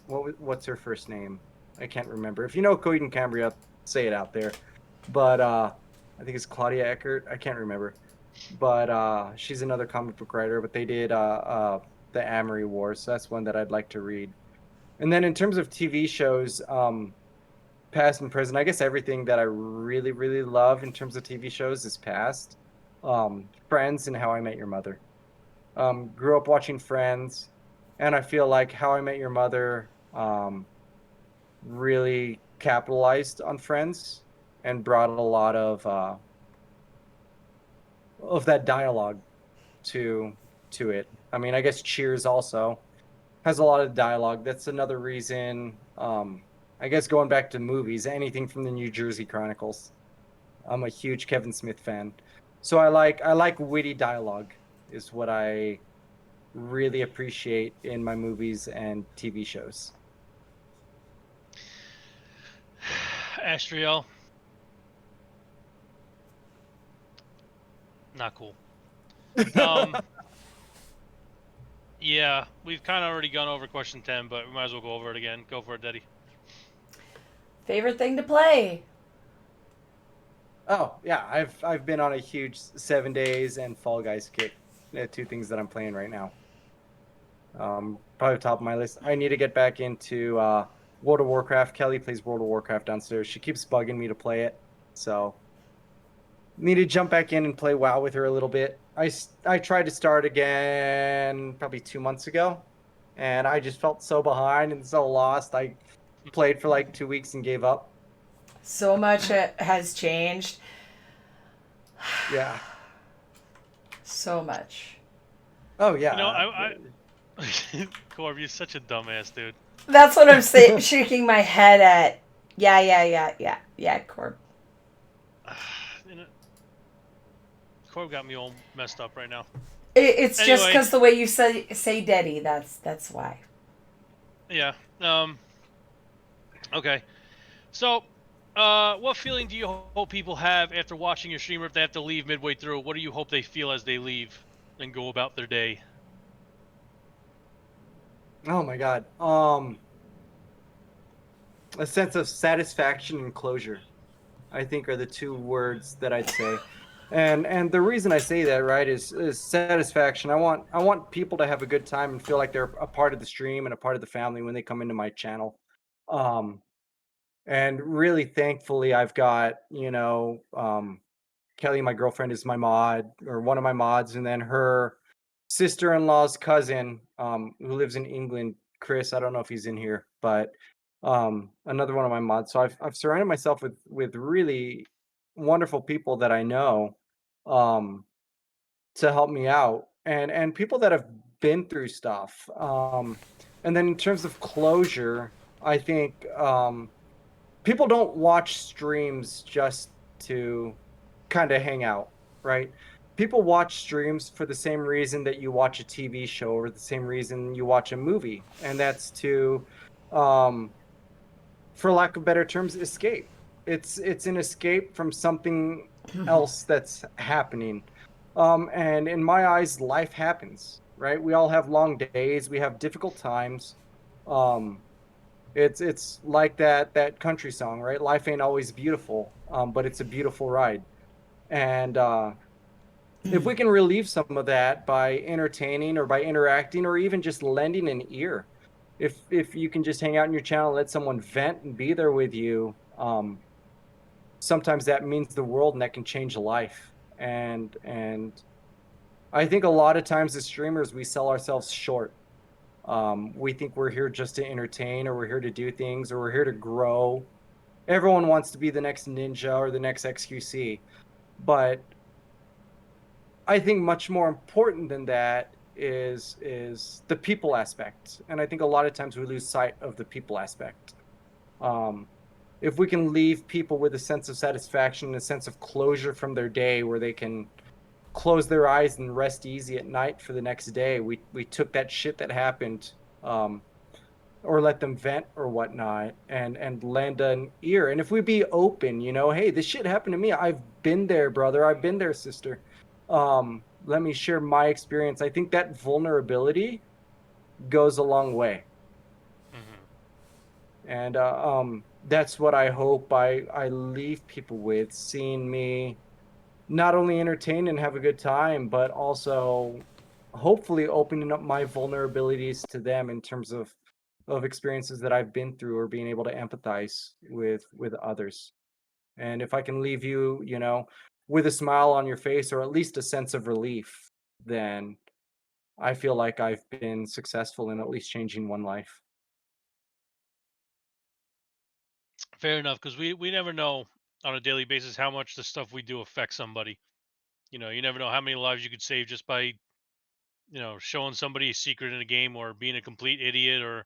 What's her first name? I can't remember. If you know Coheed and Cambria, say it out there. But I think it's Claudia Eckert. I can't remember. But she's another comic book writer. But they did the Amory Wars, so that's one that I'd like to read. And then in terms of TV shows, past and present, I guess everything that I really really love in terms of TV shows is past. Friends and How I Met Your Mother. Grew up watching Friends, and I feel like How I Met Your Mother really capitalized on Friends and brought a lot of that dialogue to it. I mean, I guess Cheers also has a lot of dialogue. That's another reason. I guess going back to movies, anything from the New Jersey Chronicles. I'm a huge Kevin Smith fan, so I like witty dialogue is what I really appreciate in my movies and TV shows. Astriel. Not cool. Yeah, we've kind of already gone over question 10, but we might as well go over it again. Go for it, Daddy. Favorite thing to play? Oh yeah, I've been on a huge 7 Days and Fall Guys kick. Two things that I'm playing right now. Probably top of my list. I need to get back into World of Warcraft. Kelly plays World of Warcraft downstairs. She keeps bugging me to play it, so need to jump back in and play WoW with her a little bit. I tried to start again probably 2 months ago, and I just felt so behind and so lost. I played for like 2 weeks and gave up. So much has changed. Yeah. So much. Oh You know, yeah. Corb, you're such a dumbass, dude. That's what I'm shaking my head at. Yeah, Corb. You know, Corb got me all messed up right now. It's just Anyway. because the way you say "daddy." That's why. Yeah. Okay. So, what feeling do you hope people have after watching your stream, or if they have to leave midway through? What do you hope they feel as they leave and go about their day? Oh my god. A sense of satisfaction and closure, I think, are the two words that I'd say. And the reason I say that, right, is satisfaction. I want people to have a good time and feel like they're a part of the stream and a part of the family when they come into my channel. Um, and really thankfully I've got, Kelly, my girlfriend, is my mod, or one of my mods, and then her sister-in-law's cousin, who lives in England, Chris. I don't know if he's in here, but another one of my mods. So I've surrounded myself with really wonderful people that I know, um, to help me out, and people that have been through stuff. And then in terms of closure, I think people don't watch streams just to kind of hang out, right? People watch streams for the same reason that you watch a TV show, or the same reason you watch a movie, and that's to, um, for lack of better terms, escape. It's an escape from something else that's happening. And in my eyes, life happens, right? We all have long days, we have difficult times. Um, it's like that country song, right? Life ain't always beautiful, but it's a beautiful ride. And if we can relieve some of that by entertaining or by interacting or even just lending an ear, if you can just hang out in your channel, let someone vent and be there with you, sometimes that means the world, and that can change a life. And I think a lot of times as streamers, we sell ourselves short. We think we're here just to entertain, or we're here to do things, or we're here to grow. Everyone wants to be the next Ninja or the next XQC, but I think much more important than that is the people aspect, and I think a lot of times we lose sight of the people aspect. Um, if we can leave people with a sense of satisfaction and a sense of closure from their day, where they can close their eyes and rest easy at night for the next day, we took that shit that happened, um, or let them vent or whatnot, and lend an ear. And if we be open, hey, this shit happened to me. I've been there, brother. I've been there, sister. Let me share my experience. I think that vulnerability goes a long way. And that's what I hope I leave people with, seeing me not only entertain and have a good time, but also hopefully opening up my vulnerabilities to them in terms of experiences that I've been through, or being able to empathize with others. And if I can leave you, with a smile on your face, or at least a sense of relief, then I feel like I've been successful in at least changing one life. Fair enough, because we never know on a daily basis how much the stuff we do affects somebody. You never know how many lives you could save just by, showing somebody a secret in a game, or being a complete idiot, or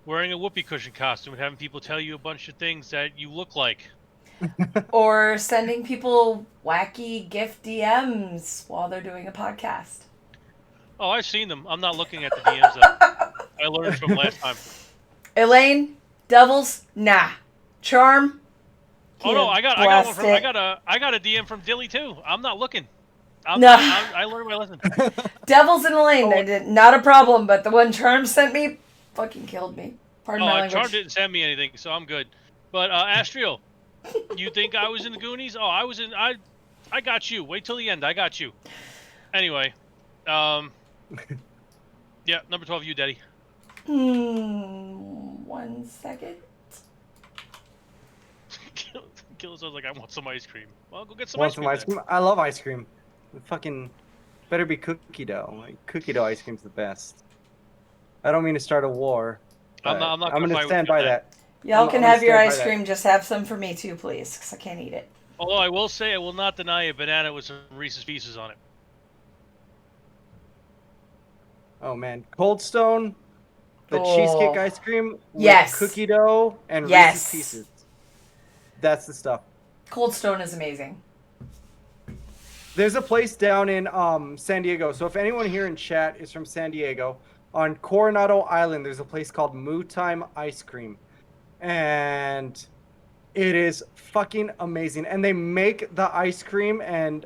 wearing a whoopee cushion costume and having people tell you a bunch of things that you look like. Or sending people wacky gift DMs while they're doing a podcast. Oh, I've seen them. I'm not looking at the DMs though. I learned from last time. Elaine, Devils, nah. Charm, Oh no, I got one blast from it. I got a DM from Dilly too. I'm not looking. No. I learned my lesson. Devils and Elaine, Oh, they're not a problem, but the one Charm sent me fucking killed me. Pardon my language. Charm didn't send me anything, so I'm good. But Astrio, you think I was in the Goonies? Oh, I was in. I got you. Wait till the end. I got you. Anyway, yeah, number 12, you, Daddy. 1, 1 second. Killzone's like, I want some ice cream. Well, go get some Want ice some cream ice cream? I love ice cream. Fucking better be cookie dough. Like cookie dough ice cream's the best. I don't mean to start a war, then. but I'm not I'm gonna gonna fight with stand you on by that. that. Y'all I'm can gonna have your stand by ice that. cream. Just have some for me too, please, because I can't eat it. Although I will say, I will not deny a banana with some Reese's Pieces on it. Oh man, Cold Stone, the cheesecake Oh. ice cream with Yes. cookie dough and Yes. Reese's Pieces. That's the stuff. Cold Stone is amazing. There's a place down in San Diego. So if anyone here in chat is from San Diego, on Coronado Island, there's a place called Moo Time Ice Cream. And it is fucking amazing. And they make the ice cream and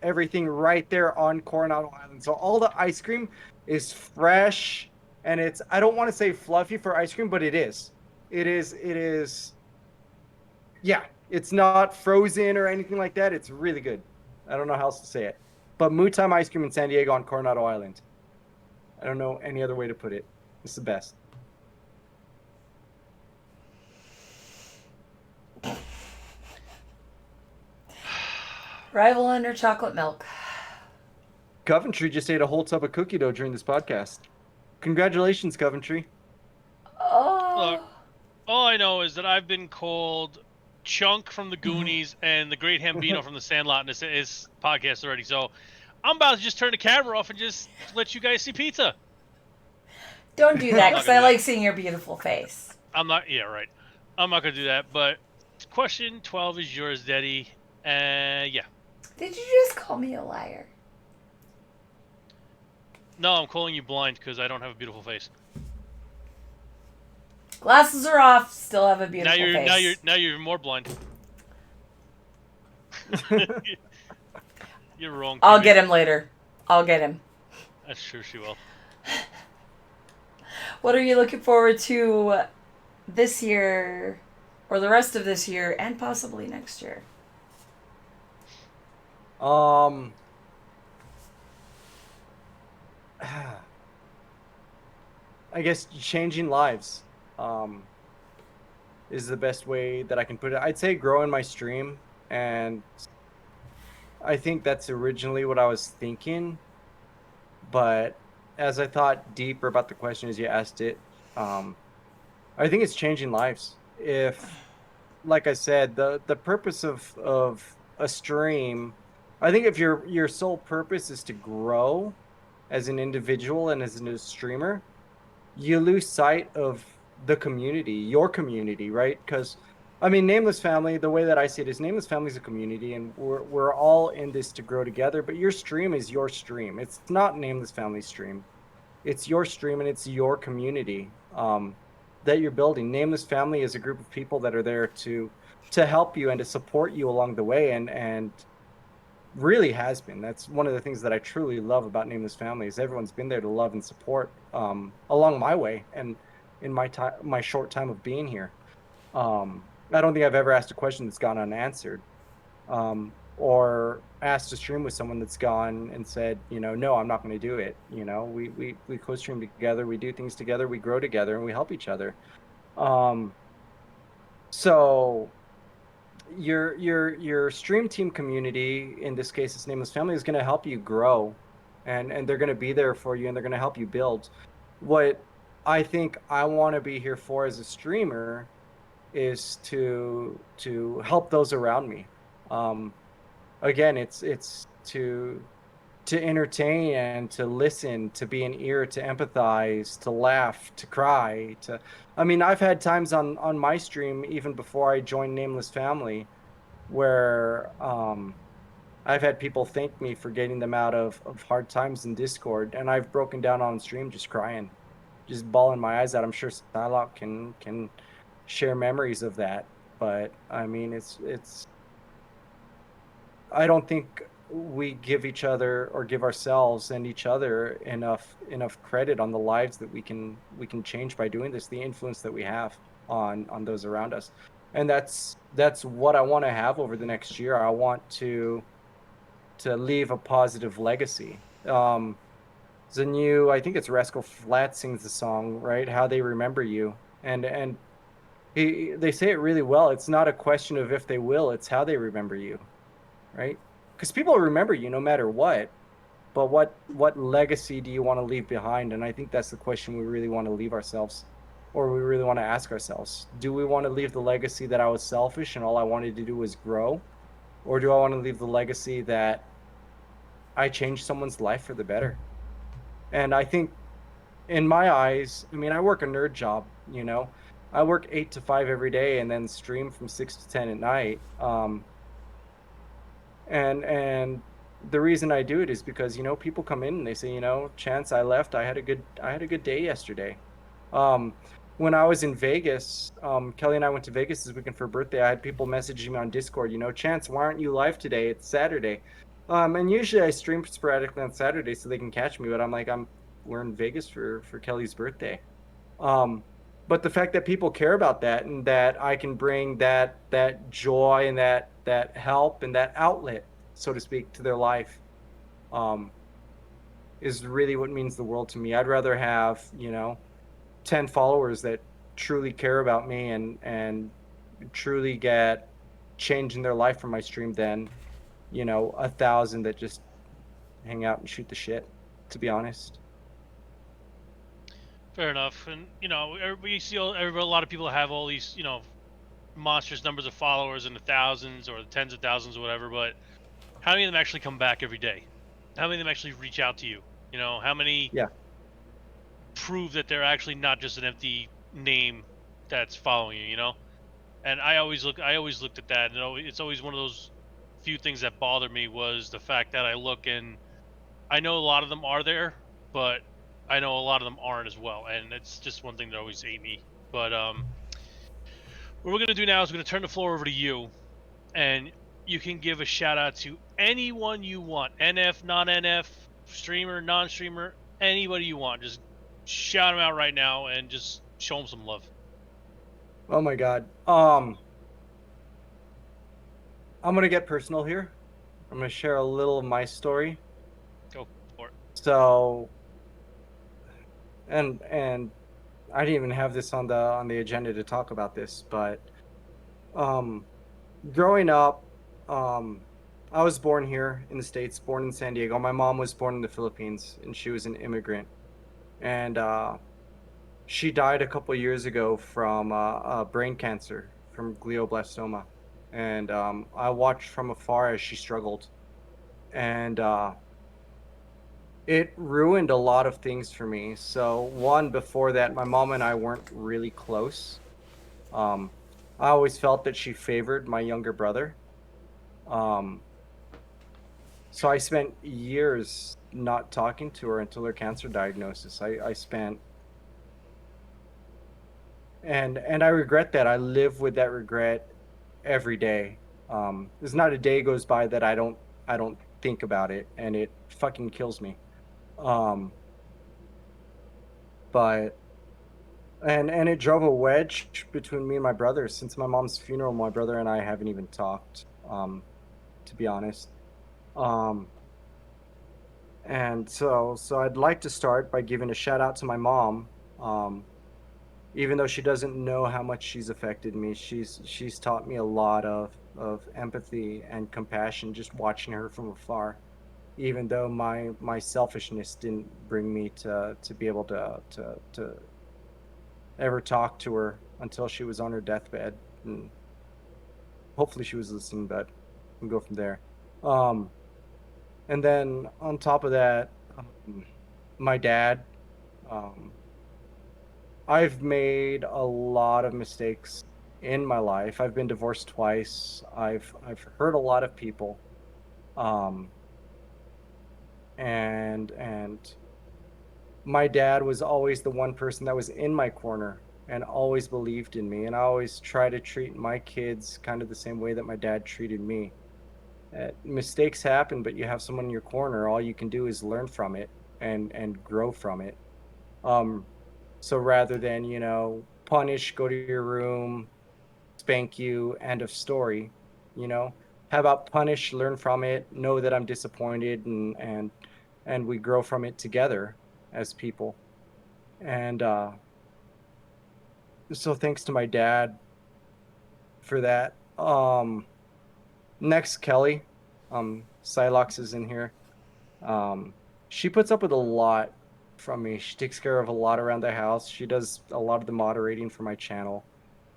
everything right there on Coronado Island. So all the ice cream is fresh and it's, I don't want to say fluffy for ice cream, but it is. It is. Yeah, it's not frozen or anything like that. It's really good. I don't know how else to say it. But Moo Time Ice Cream in San Diego on Coronado Island. I don't know any other way to put it. It's the best. Rival under chocolate milk. Coventry just ate a whole tub of cookie dough during this podcast. Congratulations, Coventry. Oh. Look, all I know is that I've been called Chunk from the Goonies and the Great Hambino from the Sandlot in his podcast already. So I'm about to just turn the camera off and just let you guys see pizza. Don't do that, I'm not because gonna I do like seeing your beautiful face. I'm not. Yeah, right. I'm not gonna do that. But question 12 is yours, Daddy. Yeah. Did you just call me a liar? No, I'm calling you blind because I don't have a beautiful face. Glasses are off. Still have a beautiful face. Now you're more blind. You're wrong. I'll Kimmy. get him later. I'll get him. I'm sure she will. What are you looking forward to this year, or the rest of this year, and possibly next year? I guess changing lives is the best way that I can put it. I'd say growing my stream, and I think that's originally what I was thinking. But as I thought deeper about the question as you asked it, I think it's changing lives. If, like I said, the purpose of a stream, I think if your sole purpose is to grow as an individual and as a streamer, you lose sight of the community, your community, right? Because I mean, Nameless Family, the way that I see it is Nameless Family is a community and we're all in this to grow together, but your stream is your stream. It's not Nameless Family's stream. It's your stream and it's your community that you're building. Nameless Family is a group of people that are there to help you and to support you along the way, and really has been. That's one of the things that I truly love about Nameless Family is everyone's been there to love and support along my way and in my short time of being here. I don't think I've ever asked a question that's gone unanswered, or asked to stream with someone that's gone and said, no, I'm not going to do it. We co-stream together, we do things together, we grow together, and we help each other. So your stream team community, in this case it's Nameless Family, is going to help you grow, and they're going to be there for you, and they're going to help you build. What I think I want to be here for as a streamer is to help those around me. Again, it's to entertain and to listen, to be an ear, to empathize, to laugh, to cry, I mean, I've had times on my stream, even before I joined Nameless Family, where I've had people thank me for getting them out of hard times in Discord, and I've broken down on stream just crying, just bawling my eyes out. I'm sure Psylocke can share memories of that, but I mean, it's I don't think we give each other or give ourselves and each other enough credit on the lives that we can change by doing this, the influence that we have on those around us. And that's what I want to have over the next year. I want to leave a positive legacy. The new, I think it's Rascal Flatts sings the song, right? How They Remember You. And they say it really well. It's not a question of if they will, it's how they remember you, right? Because people remember you no matter what. But what legacy do you want to leave behind? And I think that's the question we really want to leave ourselves, or we really want to ask ourselves. Do we want to leave the legacy that I was selfish and all I wanted to do was grow? Or do I want to leave the legacy that I changed someone's life for the better? And I think in my eyes, I mean, I work a nerd job, you know. I work 8 to 5 every day and then stream from 6 to 10 at night. And the reason I do it is because, people come in and they say, Chance, I left. I had a good day yesterday. Um, when I was in Vegas, Kelly and I went to Vegas this weekend for a birthday. I had people messaging me on Discord, Chance, why aren't you live today? It's Saturday. And usually I stream sporadically on Saturday so they can catch me, but I'm like, we're in Vegas for Kelly's birthday. Um, but the fact that people care about that and that I can bring that joy and that help and that outlet, so to speak, to their life, um, is really what means the world to me. I'd rather have, 10 followers that truly care about me and truly get change in their life from my stream than, 1,000 that just hang out and shoot the shit, to be honest. Fair enough. And we see a lot of people have all these monstrous numbers of followers in the thousands or the tens of thousands or whatever. But how many of them actually come back every day? How many of them actually reach out to you? How many Yeah. prove that they're actually not just an empty name that's following you? And I always looked at that, and it's always one of those few things that bothered me was the fact that I look and I know a lot of them are there, but I know a lot of them aren't as well, and it's just one thing that always ate me. But what we're gonna do now is we're gonna turn the floor over to you, and you can give a shout out to anyone you want, NF, non-NF, streamer, non-streamer, anybody you want. Just shout them out right now and just show them some love. Oh my God. I'm gonna get personal here. I'm gonna share a little of my story. Go for it. So, and I didn't even have this on the agenda to talk about this, but um, growing up, um, I was born here in the States, born in San Diego. My mom was born in the Philippines, and she was an immigrant, and she died a couple years ago from brain cancer, from glioblastoma, and I watched from afar as she struggled, and it ruined a lot of things for me. So one, before that, my mom and I weren't really close. Um, I always felt that she favored my younger brother. Um, so I spent years not talking to her until her cancer diagnosis. I spent and I regret that. I live with that regret every day. There's not a day goes by that I don't think about it, and it fucking kills me. Um, but and it drove a wedge between me and my brother. Since my mom's funeral, my brother and I haven't even talked, to be honest. Um, and so I'd like to start by giving a shout out to my mom. Um, Even though she doesn't know how much she's affected me, she's taught me a lot of empathy and compassion just watching her from afar. Even though my selfishness didn't bring me to be able to ever talk to her until she was on her deathbed. And hopefully she was listening, but we can go from there. Um, and then on top of that, my dad. Um, I've made a lot of mistakes in my life. I've been divorced twice. I've hurt a lot of people. Um, and my dad was always the one person that was in my corner and always believed in me. And I always try to treat my kids kind of the same way that my dad treated me. Mistakes happen, but you have someone in your corner. All you can do is learn from it and grow from it. Um, so rather than, punish, go to your room, spank you, end of story, you know? How about punish, learn from it, know that I'm disappointed and we grow from it together as people. And So thanks to my dad for that. Next, Kelly. Silox is in here. She puts up with a lot from me. She takes care of a lot around the house. She does a lot of the moderating for my channel.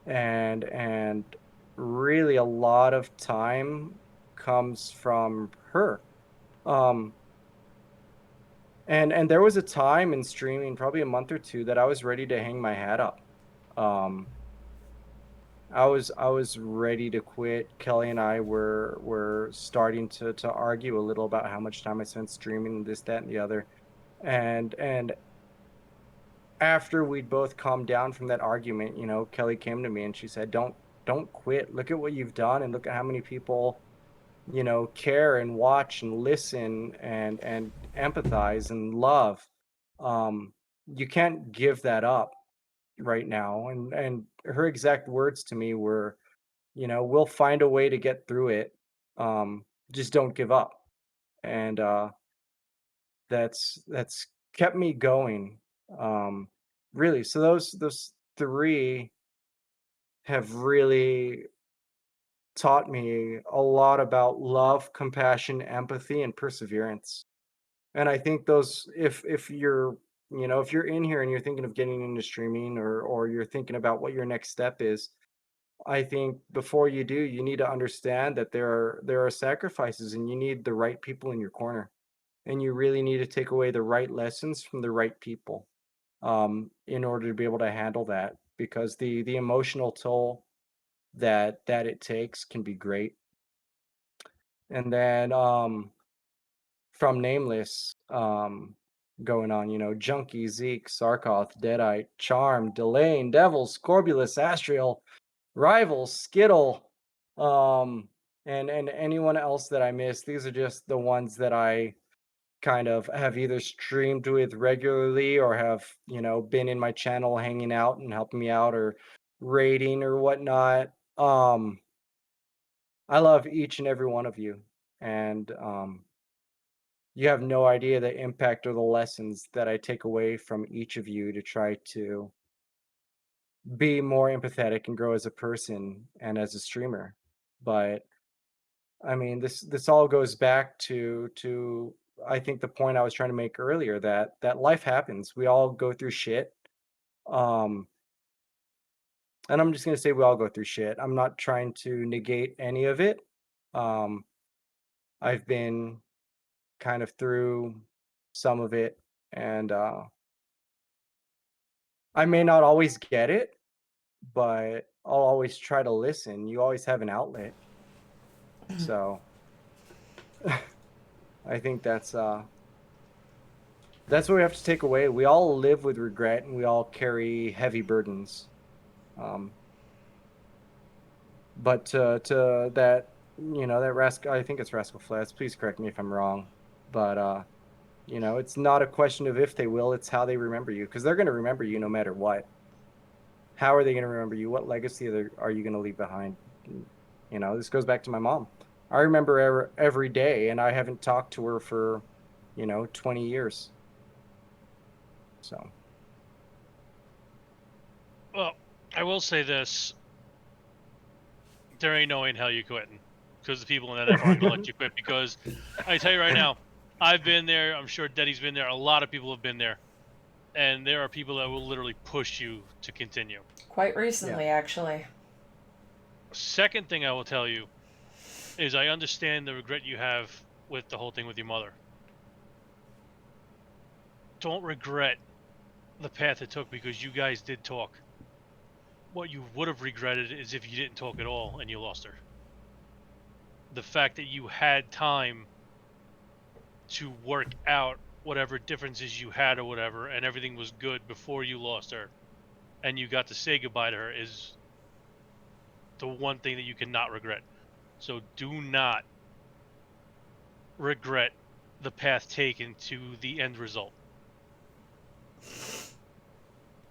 And really a lot of time comes from her. Um, and there was a time in streaming, probably a month or two, that I was ready to hang my hat up. Um, I was ready to quit. Kelly and I were starting to argue a little about how much time I spent streaming, this, that, and the other. And after we'd both calmed down from that argument, Kelly came to me and she said, "Don't quit. Look at what you've done, and look at how many people, care and watch and listen and empathize and love. Um, you can't give that up right now." And her exact words to me were, "We'll find a way to get through it. Just don't give up." And that's kept me going. Um, really. So those three have really taught me a lot about love, compassion, empathy, and perseverance. And I think those, if you're, if you're in here and you're thinking of getting into streaming, or you're thinking about what your next step is, I think before you do, you need to understand that there are sacrifices, and you need the right people in your corner, and you really need to take away the right lessons from the right people, in order to be able to handle that, because the emotional toll that it takes can be great. And then from Nameless, going on, Junkie, Zeke, Sarkoth, Deadite, Charm, Delane, Devil, Scorbulus, Astriel, Rival, Skittle, um, and anyone else that I missed. These are just the ones that I kind of have either streamed with regularly, or have, been in my channel hanging out and helping me out, or raiding or whatnot. I love each and every one of you. And you have no idea the impact or the lessons that I take away from each of you to try to be more empathetic and grow as a person and as a streamer. But I mean, this all goes back to I think the point I was trying to make earlier, that life happens. We all go through shit. Um, and I'm just gonna say we all go through shit. I'm not trying to negate any of it. Um, I've been kind of through some of it, and I may not always get it, but I'll always try to listen. You always have an outlet. So I think that's what we have to take away. We all live with regret, and we all carry heavy burdens. Um, but to that, that Rascal, I think it's Rascal Flats. Please correct me if I'm wrong. But it's not a question of if they will, it's how they remember you, because they're going to remember you no matter what. How are they going to remember you? What legacy are you going to leave behind? This goes back to my mom. I remember her every day, and I haven't talked to her for 20 years. So Well, I will say this: there ain't no way in hell you quitting, because the people in NF aren't gonna let you quit. Because I tell you right now, I've been there. I'm sure Deddy's been there. A lot of people have been there, and there are people that will literally push you to continue. Quite recently, actually. Second thing I will tell you is I understand the regret you have with the whole thing with your mother. Don't regret the path it took, because you guys did talk. What you would have regretted is if you didn't talk at all and you lost her. The fact that you had time to work out whatever differences you had or whatever, and everything was good before you lost her, and you got to say goodbye to her, is the one thing that you cannot regret. So do not regret the path taken to the end result.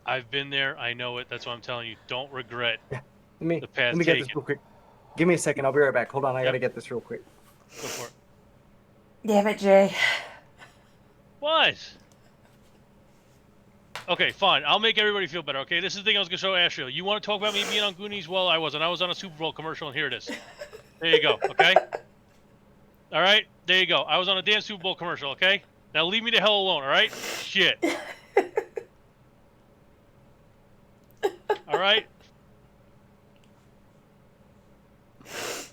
I've been there. I know it. That's why I'm telling you. Don't regret the path let me get this taken. real quick. Give me a second. I'll be right back. Hold on. I got to get this real quick. Go for it. Damn it, Jay. What? Okay, fine. I'll make everybody feel better. Okay, this is the thing I was gonna show Ashley. You want to talk about me being on Goonies? Well, I wasn't. I was on a Super Bowl commercial, and here it is. There you go. Okay. All right. There you go. I was on a damn Super Bowl commercial. Okay. Now leave me the hell alone. All right. Shit. All right.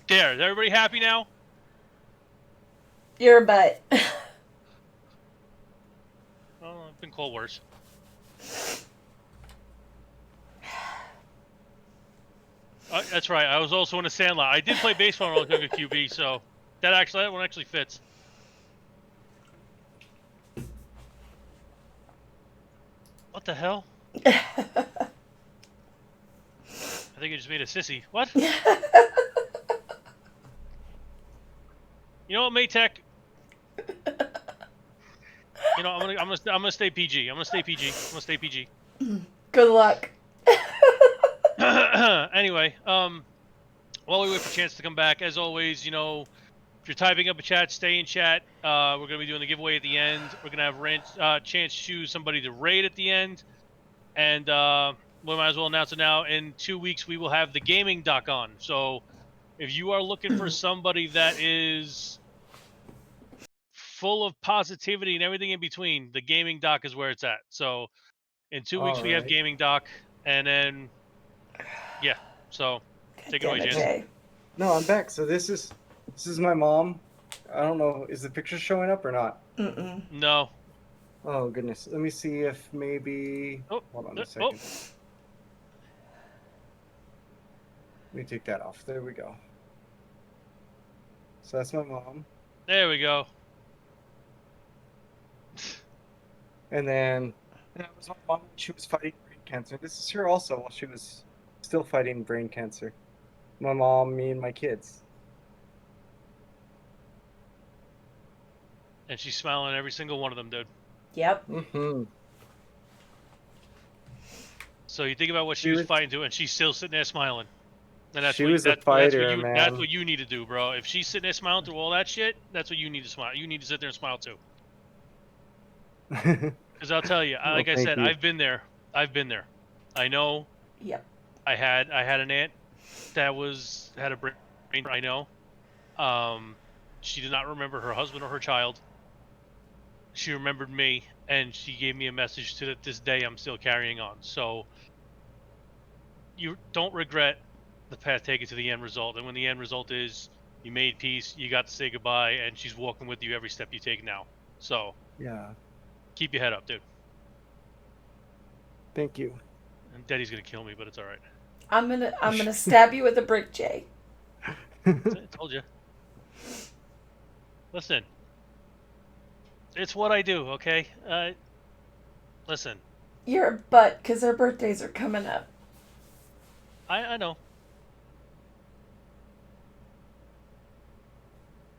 There. Is everybody happy now? You're a butt. Well, I've been called worse. That's right. I was also in a Sandlot. I did play baseball when I was younger QB, so that one actually fits. What the hell? I think I just made a sissy. What? You know what, Maytech? You know, I'm gonna stay PG. I'm gonna stay PG. Good luck. Anyway, while we wait for Chance to come back, as always, you know, if you're typing up a chat, stay in chat. We're gonna be doing the giveaway at the end. We're gonna have Chance choose somebody to raid at the end, and we might as well announce it now. In 2 weeks, we will have the gaming doc on. So if you are looking for somebody that is full of positivity and everything in between, the gaming doc is where it's at. So in 2 weeks, we have Alright. gaming doc, and then yeah. So take it away, Damn it, Chance. Jay. No, I'm back. So this is my mom. I don't know. Is the picture showing up or not? Mm-mm. No. Oh goodness. Let me see if maybe. Oh, Hold on oh. a second. Let me take that off. There we go. So that's my mom. There we go. And then that was my mom. She was fighting brain cancer. This is her also while she was still fighting brain cancer. My mom, me, and my kids. And she's smiling at every single one of them, dude. Yep. Mm-hmm. So you think about what she was fighting to, and she's still sitting there smiling. And that's She what was a that's fighter, what you man. that's what you need to do, bro. If she's sitting there smiling through all that shit, that's what you need to smile. You need to sit there and smile too. Because I'll tell you, Well, like I thank said, you. I've been there. I know. Yep. I had an aunt that had a brain. I know. She did not remember her husband or her child. She remembered me, and she gave me a message to this day I'm still carrying on. So you don't regret the path taken to the end result. And when the end result is you made peace, you got to say goodbye, and she's walking with you every step you take now. So Yeah. keep your head up, dude. Thank you. And Daddy's gonna kill me, but it's all right. I'm gonna stab you with a brick, Jay. I told you. Listen, it's what I do, okay? Listen. You're a butt because their birthdays are coming up. I know.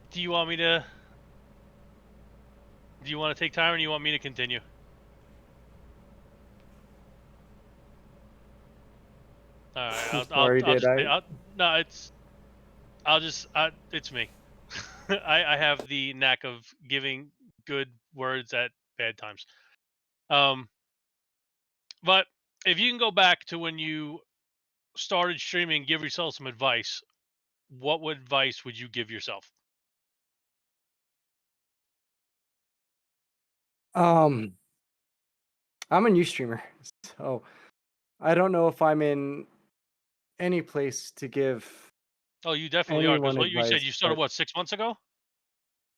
Do you want to take time, or do you want me to continue? All right, it's me. I have the knack of giving good words at bad times. But if you can go back to when you started streaming, give yourself some advice. What advice would you give yourself? I'm a new streamer, so I don't know if I'm in any place to give Oh, you definitely are, because anyone what you said, advice, you started but 6 months ago.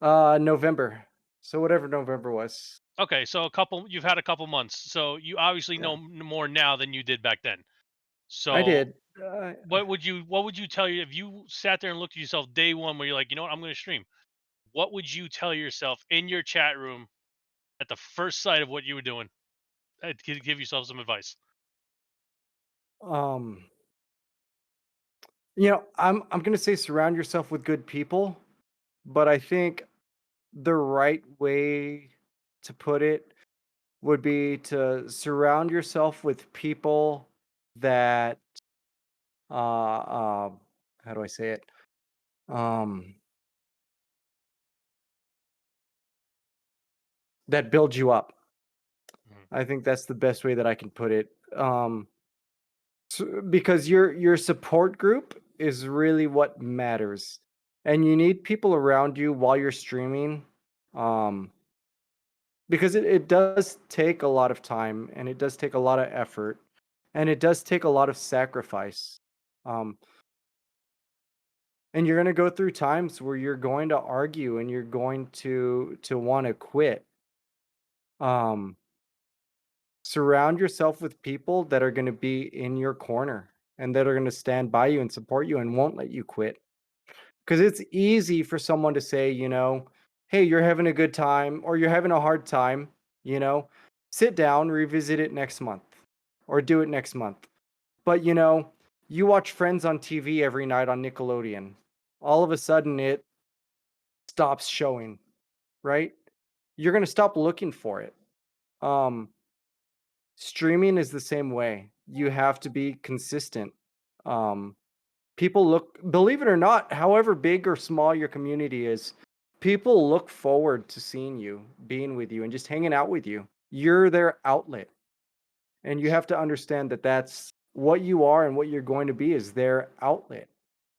November. So whatever November was. Okay, so you've had a couple months, so you obviously Yeah, know more now than you did back then. I So did. what would you tell you if you sat there and looked at yourself day one, where you're like, you know what, I'm going to stream? What would you tell yourself in your chat room at the first sight of what you were doing? Give yourself some advice. Um, I'm gonna say surround yourself with good people, but I think the right way to put it would be to surround yourself with people that how do I say it? Um, that build you up. I think that's the best way that I can put it. Because your support group is really what matters, and you need people around you while you're streaming, um, because it does take a lot of time, and it does take a lot of effort, and it does take a lot of sacrifice. Um, and you're gonna go through times where you're going to argue and you're going to want to quit. Um, Surround yourself with people that are going to be in your corner and that are going to stand by you and support you and won't let you quit. Because it's easy for someone to say, hey, you're having a good time or you're having a hard time, you know, sit down, revisit it next month or do it next month. But, you watch Friends on TV every night on Nickelodeon. All of a sudden it stops showing, right? You're going to stop looking for it. Um, Streaming is the same way. You have to be consistent. Um, People look, believe it or not, however big or small your community is, people look forward to seeing you, being with you, and just hanging out with you. You're their outlet. And you have to understand that that's what you are and what you're going to be is their outlet.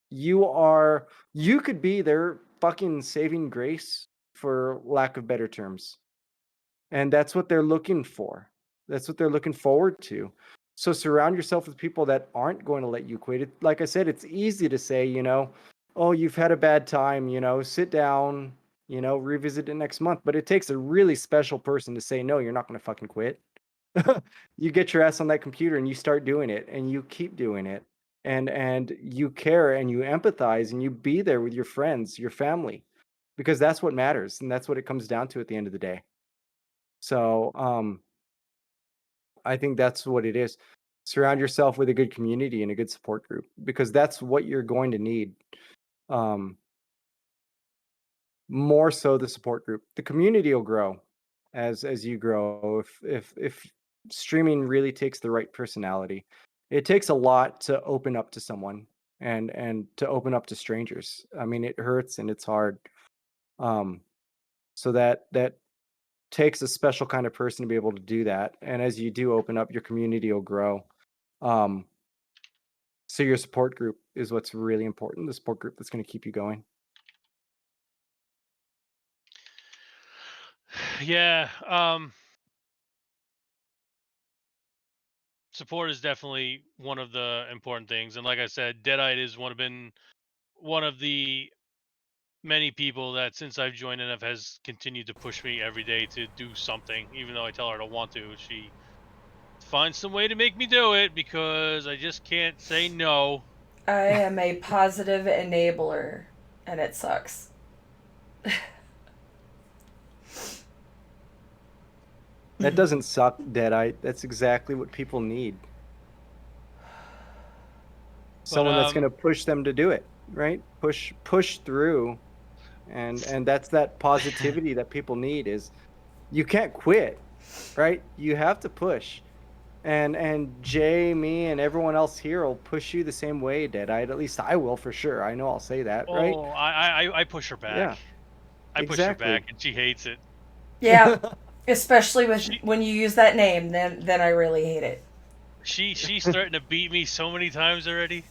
You could be their fucking saving grace, for lack of better terms. And that's what they're looking for. That's what they're looking forward to. So surround yourself with people that aren't going to let you quit. Like I said, it's easy to say, oh, you've had a bad time, sit down, revisit it next month. But it takes a really special person to say, no, you're not going to fucking quit. You get your ass on that computer and you start doing it and you keep doing it. And you care and you empathize and you be there with your friends, your family, because that's what matters. And that's what it comes down to at the end of the day. So, I think that's what it is. Surround yourself with a good community and a good support group because that's what you're going to need. Um, More so the support group. The community will grow as you grow. If streaming really takes the right personality, it takes a lot to open up to someone and to open up to strangers. I mean, it hurts and it's hard. Um, so that takes a special kind of person to be able to do that. And as you do open up, your community will grow. Um, so your support group is what's really important. The support group that's going to keep you going. Yeah. Support is definitely one of the important things, and like I said, Deadite is been one of the many people that since I've joined NF has continued to push me every day to do something, even though I tell her I don't want to. She finds some way to make me do it because I just can't say no. I am a positive enabler, and it sucks. That doesn't suck, Deadite. That's exactly what people need. But Someone that's going to push them to do it, right? Push through, and that's that positivity that people need. Is you can't quit, right? You have to push. And Jay, me, and everyone else here will push you the same way, Deadite. At least I will for sure. I know I'll say that, right? oh, I push her back. Yeah, I push her back, exactly. and she hates it. Yeah, especially with She when you use that name, then I really hate it. she's starting to beat me so many times already.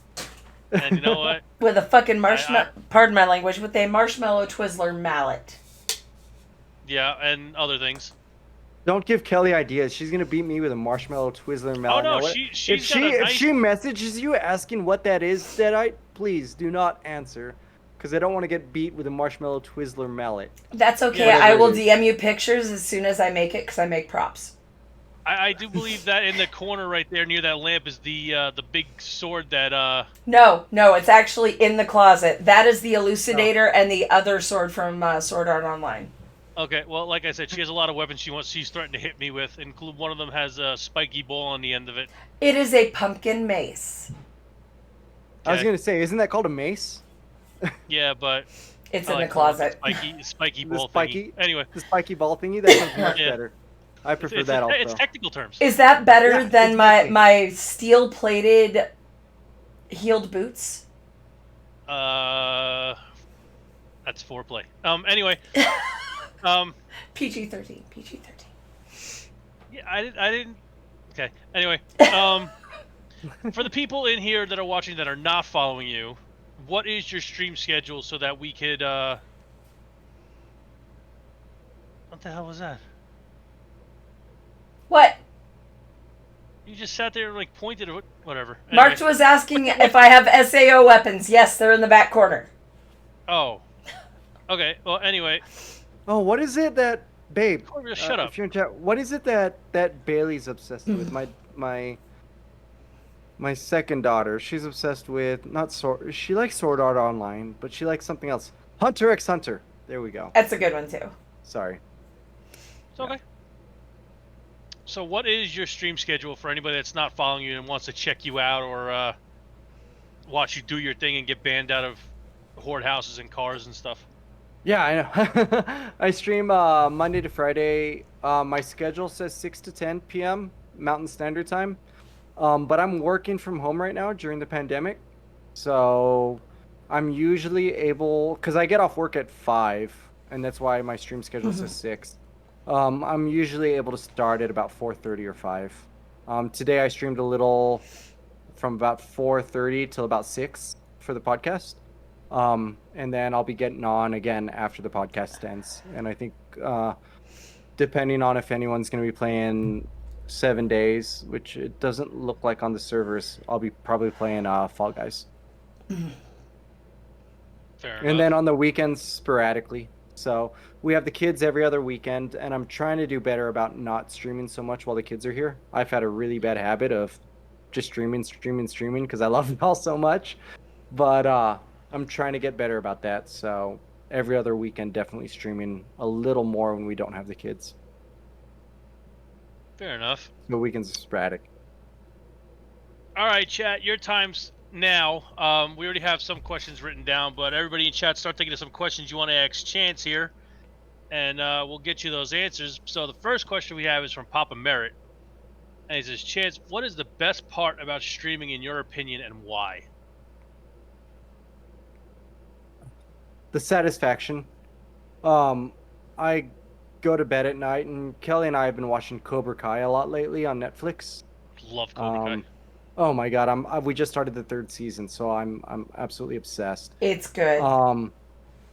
And you know what? With a fucking I pardon my language, with a marshmallow Twizzler mallet. yeah, and other things. Don't give Kelly ideas. She's gonna beat me with a marshmallow Twizzler Oh mallet. no, Now, what, she's got a if nice. she messages you asking what that is, Deadite, please do not answer, because I don't want to get beat with a marshmallow Twizzler mallet. That's okay. Yeah. I will Whatever it is. DM you pictures as soon as I make it because I make props. I do believe that in the corner right there near that lamp is the big sword that No, it's actually in the closet. That is the Elucidator and the other sword from Sword Art Online. Okay, well, like I said, she has a lot of weapons she's threatened to hit me with. Include one of them has a spiky ball on the end of it. It is a pumpkin mace. I was Okay. gonna say, isn't that called a mace? Yeah, but It's I in like the calling it closet. spiky The ball spiky, thingy. Anyway, the spiky ball thingy. That sounds much Yeah. better. I prefer that it's also. technical terms. Is that better Yeah, than exactly. my steel plated heeled boots? That's foreplay. Anyway, PG-13. PG-13. Yeah, I didn't. Okay. Anyway, for the people in here that are watching that are not following you, what is your stream schedule so that we could? What the hell was that? What? You just sat there and like pointed at whatever. March Anyway, was asking what? if I have SAO weapons. Yes, they're in the back corner. Oh, okay. Well, anyway, Oh, what is it that, babe? Corey, just shut up. If you're in chat, what is it that Bailey's obsessed with? My second daughter. She's obsessed with not sword. She likes Sword Art Online, but she likes something else. Hunter x Hunter. There we go. That's a good one too. Sorry. It's okay. So, what is your stream schedule for anybody that's not following you and wants to check you out or watch you do your thing and get banned out of horde houses and cars and stuff? Yeah, I know. I stream Monday to Friday. My schedule says 6 to 10 p.m. Mountain Standard Time. But I'm working from home right now during the pandemic. So I'm usually able, because I get off work at 5, and that's why my stream schedule says 6. I'm usually able to start at about 4:30 or 5. Today I streamed a little from about 4:30 till about 6 for the podcast. And then I'll be getting on again after the podcast ends. And I think depending on if anyone's going to be playing 7 days, which it doesn't look like on the servers, I'll be probably playing Fall Guys. Fair And enough. then on the weekends, sporadically. So we have the kids every other weekend, and I'm trying to do better about not streaming so much while the kids are here. I've had a really bad habit of just streaming because I love y'all so much. But I'm trying to get better about that. So every other weekend, definitely streaming a little more when we don't have the kids. Fair enough. The weekends are sporadic. All right, chat. Your time's now. We already have some questions written down, but everybody in chat, start thinking of some questions you want to ask Chance here, and we'll get you those answers. So the first question we have is from Papa Merritt, and he says, "Chance, what is the best part about streaming in your opinion, and why?" The satisfaction. I go to bed at night, and Kelly and I have been watching Cobra Kai a lot lately on Netflix. Love Cobra Kai. Oh my God, we just started the 3rd season, so I'm absolutely obsessed. It's good.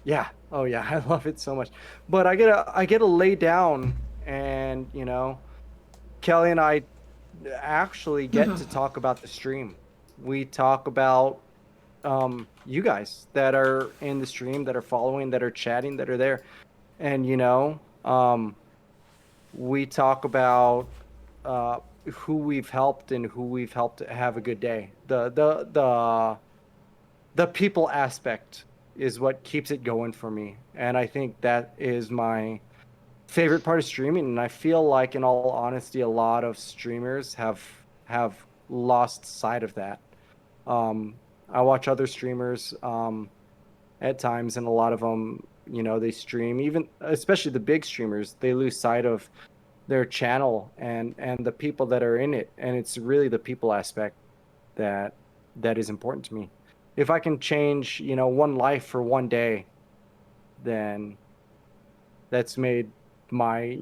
Yeah. Oh yeah, I love it so much. But I get to lay down, and Kelly and I actually get to talk about the stream. We talk about you guys that are in the stream, that are following, that are chatting, that are there, and we talk about who we've helped and who we've helped have a good day. The people aspect is what keeps it going for me, and I think that is my favorite part of streaming. And I feel like, in all honesty, a lot of streamers have lost sight of that. I watch other streamers at times, and a lot of them, they stream, even especially the big streamers, they lose sight of their channel and the people that are in it, and it's really the people aspect that is important to me. If I can change, one life for one day, then that's made my,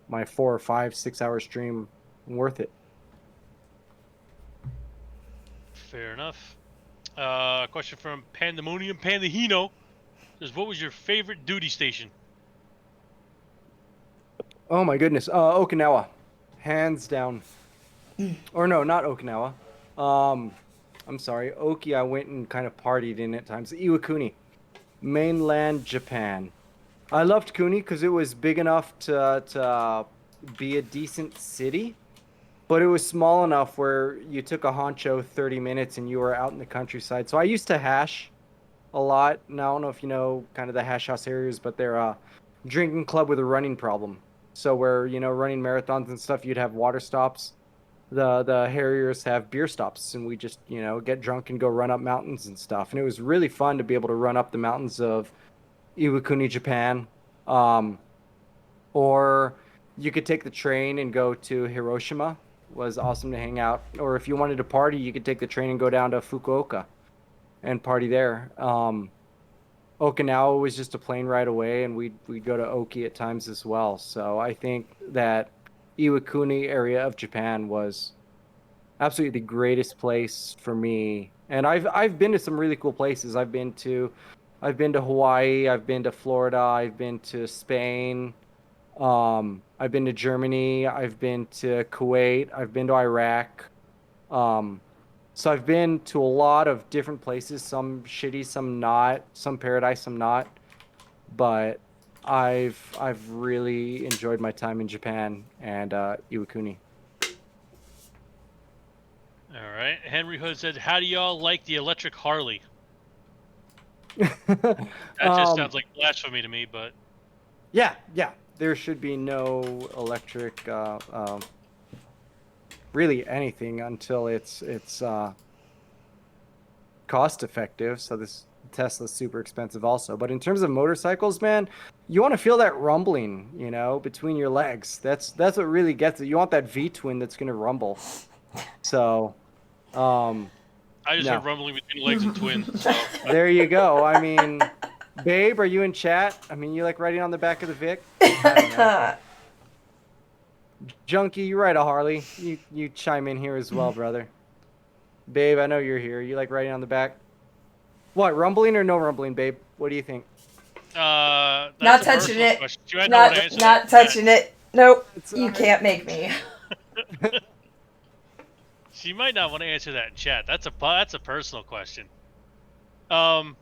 my 4 or 5, 6 hour stream worth it. Fair enough. Question from Pandemonium Pandahino says, "What was your favorite duty station?" Oh my goodness. Okinawa. Hands down. Or no, not Okinawa. I'm sorry. Oki, I went and kind of partied in at times. Iwakuni. Mainland Japan. I loved Kuni because it was big enough to be a decent city, but it was small enough where you took a honcho 30 minutes and you were out in the countryside. So I used to hash a lot. Now, I don't know if you know kind of the hash house areas, but they're a drinking club with a running problem. So where, running marathons and stuff, you'd have water stops. The Harriers have beer stops, and we just, get drunk and go run up mountains and stuff. And it was really fun to be able to run up the mountains of Iwakuni, Japan. Or you could take the train and go to Hiroshima. It was awesome to hang out. Or if you wanted to party, you could take the train and go down to Fukuoka and party there. Okinawa was just a plane ride away, and we'd go to Oki at times as well. So I think that Iwakuni area of Japan was absolutely the greatest place for me. And I've been to some really cool places. I've been to Hawaii, I've been to Florida, I've been to Spain, I've been to Germany, I've been to Kuwait, I've been to Iraq. Um, so I've been to a lot of different places, some shitty, some not, some paradise, some not. But I've really enjoyed my time in Japan and Iwakuni. All right. Henry Hood said, "How do y'all like the electric Harley?" That just um, sounds like blasphemy to me, but yeah, there should be no electric really anything until it's cost effective. So this Tesla's super expensive also. But in terms of motorcycles, man, you want to feel that rumbling, between your legs. That's what really gets it. You want that V twin that's gonna rumble. So, I just heard no. rumbling between legs and twin. So There you go. I mean, babe, are you in chat? I mean, you like riding on the back of the Vic? I don't know. Junkie, you ride a Harley. You chime in here as well, brother. Babe, I know you're here. You like riding on the back? What, rumbling or no rumbling, babe? What do you think? that's Not a touching personal it. question. You might not want to answer Not that. touching it. Nope. It's You can't make me. She might not want to answer that in chat. That's a personal question. Yeah.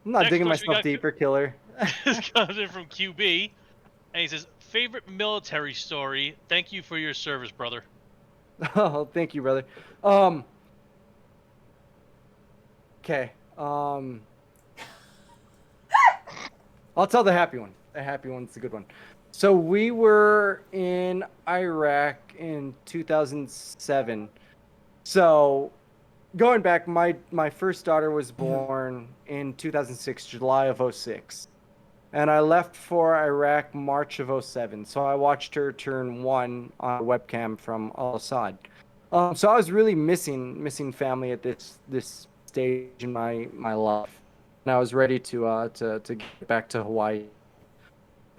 I'm not Next digging question we myself got deeper, killer. this comes in from QB, and he says, "Favorite military story? Thank you for your service, brother." Oh, thank you, brother. Okay. I'll tell the happy one. The happy one's the good one. So we were in Iraq in 2007. So going back, my first daughter was born in 2006, July of 06. And I left for Iraq March of 07. So I watched her turn 1 on a webcam from Al-Assad. So I was really missing family at this stage in my life. And I was ready to get back to Hawaii.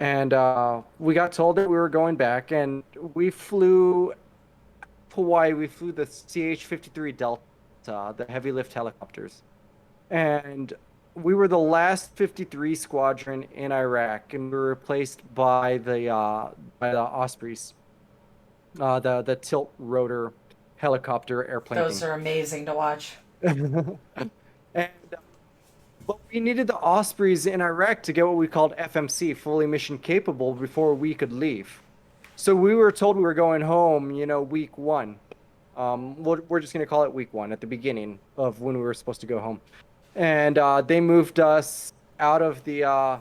And we got told that we were going back, and we flew Hawaii. We flew the CH-53 Delta, the heavy lift helicopters, and we were the last 53 squadron in Iraq, and we were replaced by the Ospreys, the tilt rotor helicopter airplane Those thing. are amazing to watch. And but we needed the Ospreys in Iraq to get what we called FMC, fully mission capable, before we could leave. So we were told we were going home, week 1. We're just going to call it week 1 at the beginning of when we were supposed to go home. And they moved us out of the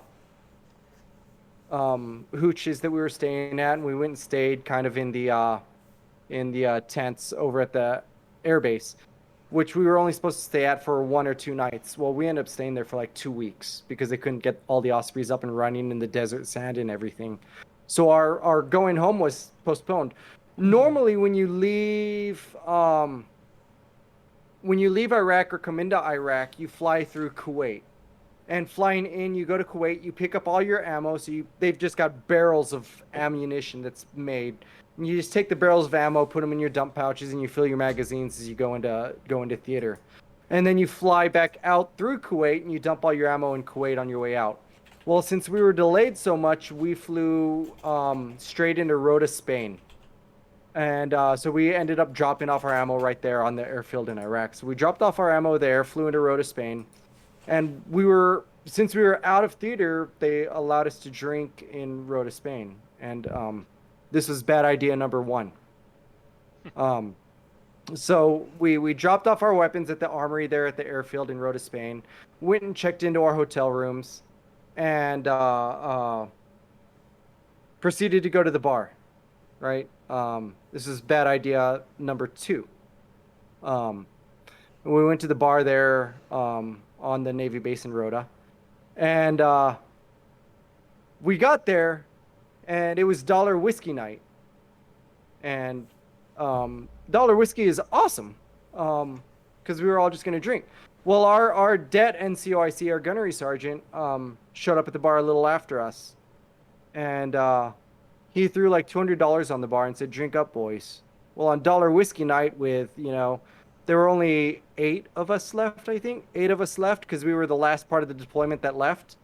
hooches that we were staying at, and we went and stayed kind of in the tents over at the airbase, which we were only supposed to stay at for 1 or 2 nights. Well, we ended up staying there for like 2 weeks because they couldn't get all the Ospreys up and running in the desert sand and everything. So our going home was postponed. Normally, when you leave Iraq or come into Iraq, you fly through Kuwait. And flying in, you go to Kuwait, you pick up all your ammo. So they've just got barrels of ammunition that's made. And you just take the barrels of ammo, put them in your dump pouches, and you fill your magazines as you go into theater. And then you fly back out through Kuwait, and you dump all your ammo in Kuwait on your way out. Well, since we were delayed so much, we flew straight into Rota, Spain. And so we ended up dropping off our ammo right there on the airfield in Iraq. So we dropped off our ammo there, flew into Rota, Spain. And since we were out of theater, they allowed us to drink in Rota, Spain. And this was bad idea number 1. So we dropped off our weapons at the armory there at the airfield in Rota, Spain, went and checked into our hotel rooms, and proceeded to go to the bar, right? This is bad idea number 2. We went to the bar there on the Navy base in Rota, and we got there, and it was dollar whiskey night. And dollar whiskey is awesome because we were all just going to drink. Well, our DET NCOIC, our gunnery sergeant, showed up at the bar a little after us. And he threw like $200 on the bar and said, "Drink up, boys." Well, on dollar whiskey night with, there were only 8 of us left, I think. 8 of us left because we were the last part of the deployment that left.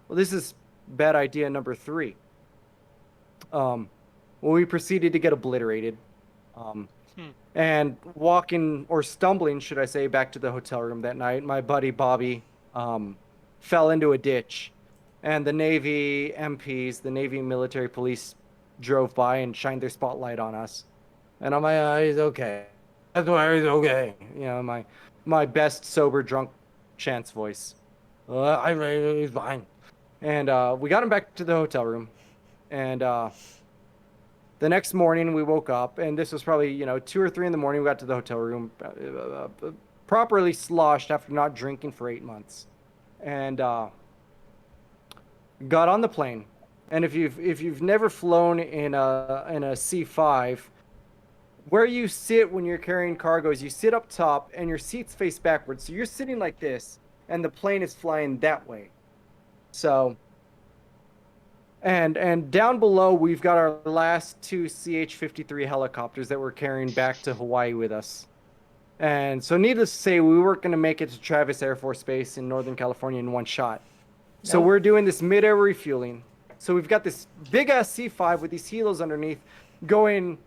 Well, this is bad idea number 3. Well, we proceeded to get obliterated. Hmm. And walking or stumbling, should I say, back to the hotel room that night, my buddy Bobby fell into a ditch. And the Navy MPs, the Navy military police, drove by and shined their spotlight on us. And I'm like, he's okay. That's why he's okay. My best sober drunk chance voice. He's fine. And we got him back to the hotel room. And the next morning we woke up, and this was probably 2 or 3 in the morning. We got to the hotel room, properly sloshed after not drinking for 8 months, and got on the plane. And if you've never flown in a C5, where you sit when you're carrying cargo is you sit up top and your seats face backwards. So you're sitting like this, and the plane is flying that way. So. And down below, we've got our last 2 CH-53 helicopters that we're carrying back to Hawaii with us. And so needless to say, we weren't going to make it to Travis Air Force Base in Northern California in one shot. So Nope. we're doing this mid-air refueling. So we've got this big-ass C5 with these helos underneath going,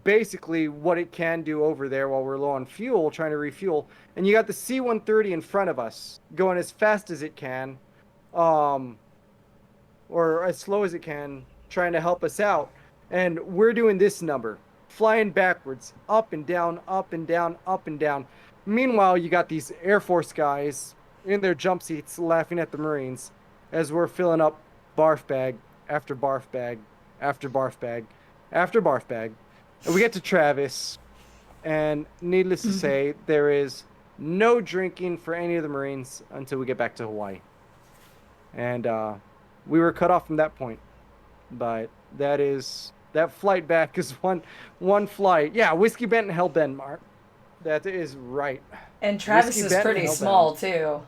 basically what it can do over there while we're low on fuel, trying to refuel. And you got the C-130 in front of us going as fast as it can, or as slow as it can, trying to help us out. And we're doing this number, flying backwards, up and down, up and down, up and down. Meanwhile, you got these Air Force guys in their jump seats laughing at the Marines as we're filling up barf bag after barf bag after barf bag after barf bag. And we get to Travis, and needless to say, there is no drinking for any of the Marines until we get back to Hawaii. And we were cut off from that point. But that flight back is one flight. Yeah, Whiskey Bent and Hellbent, Mark. That is right. And Travis Whiskey is Bent pretty and small too.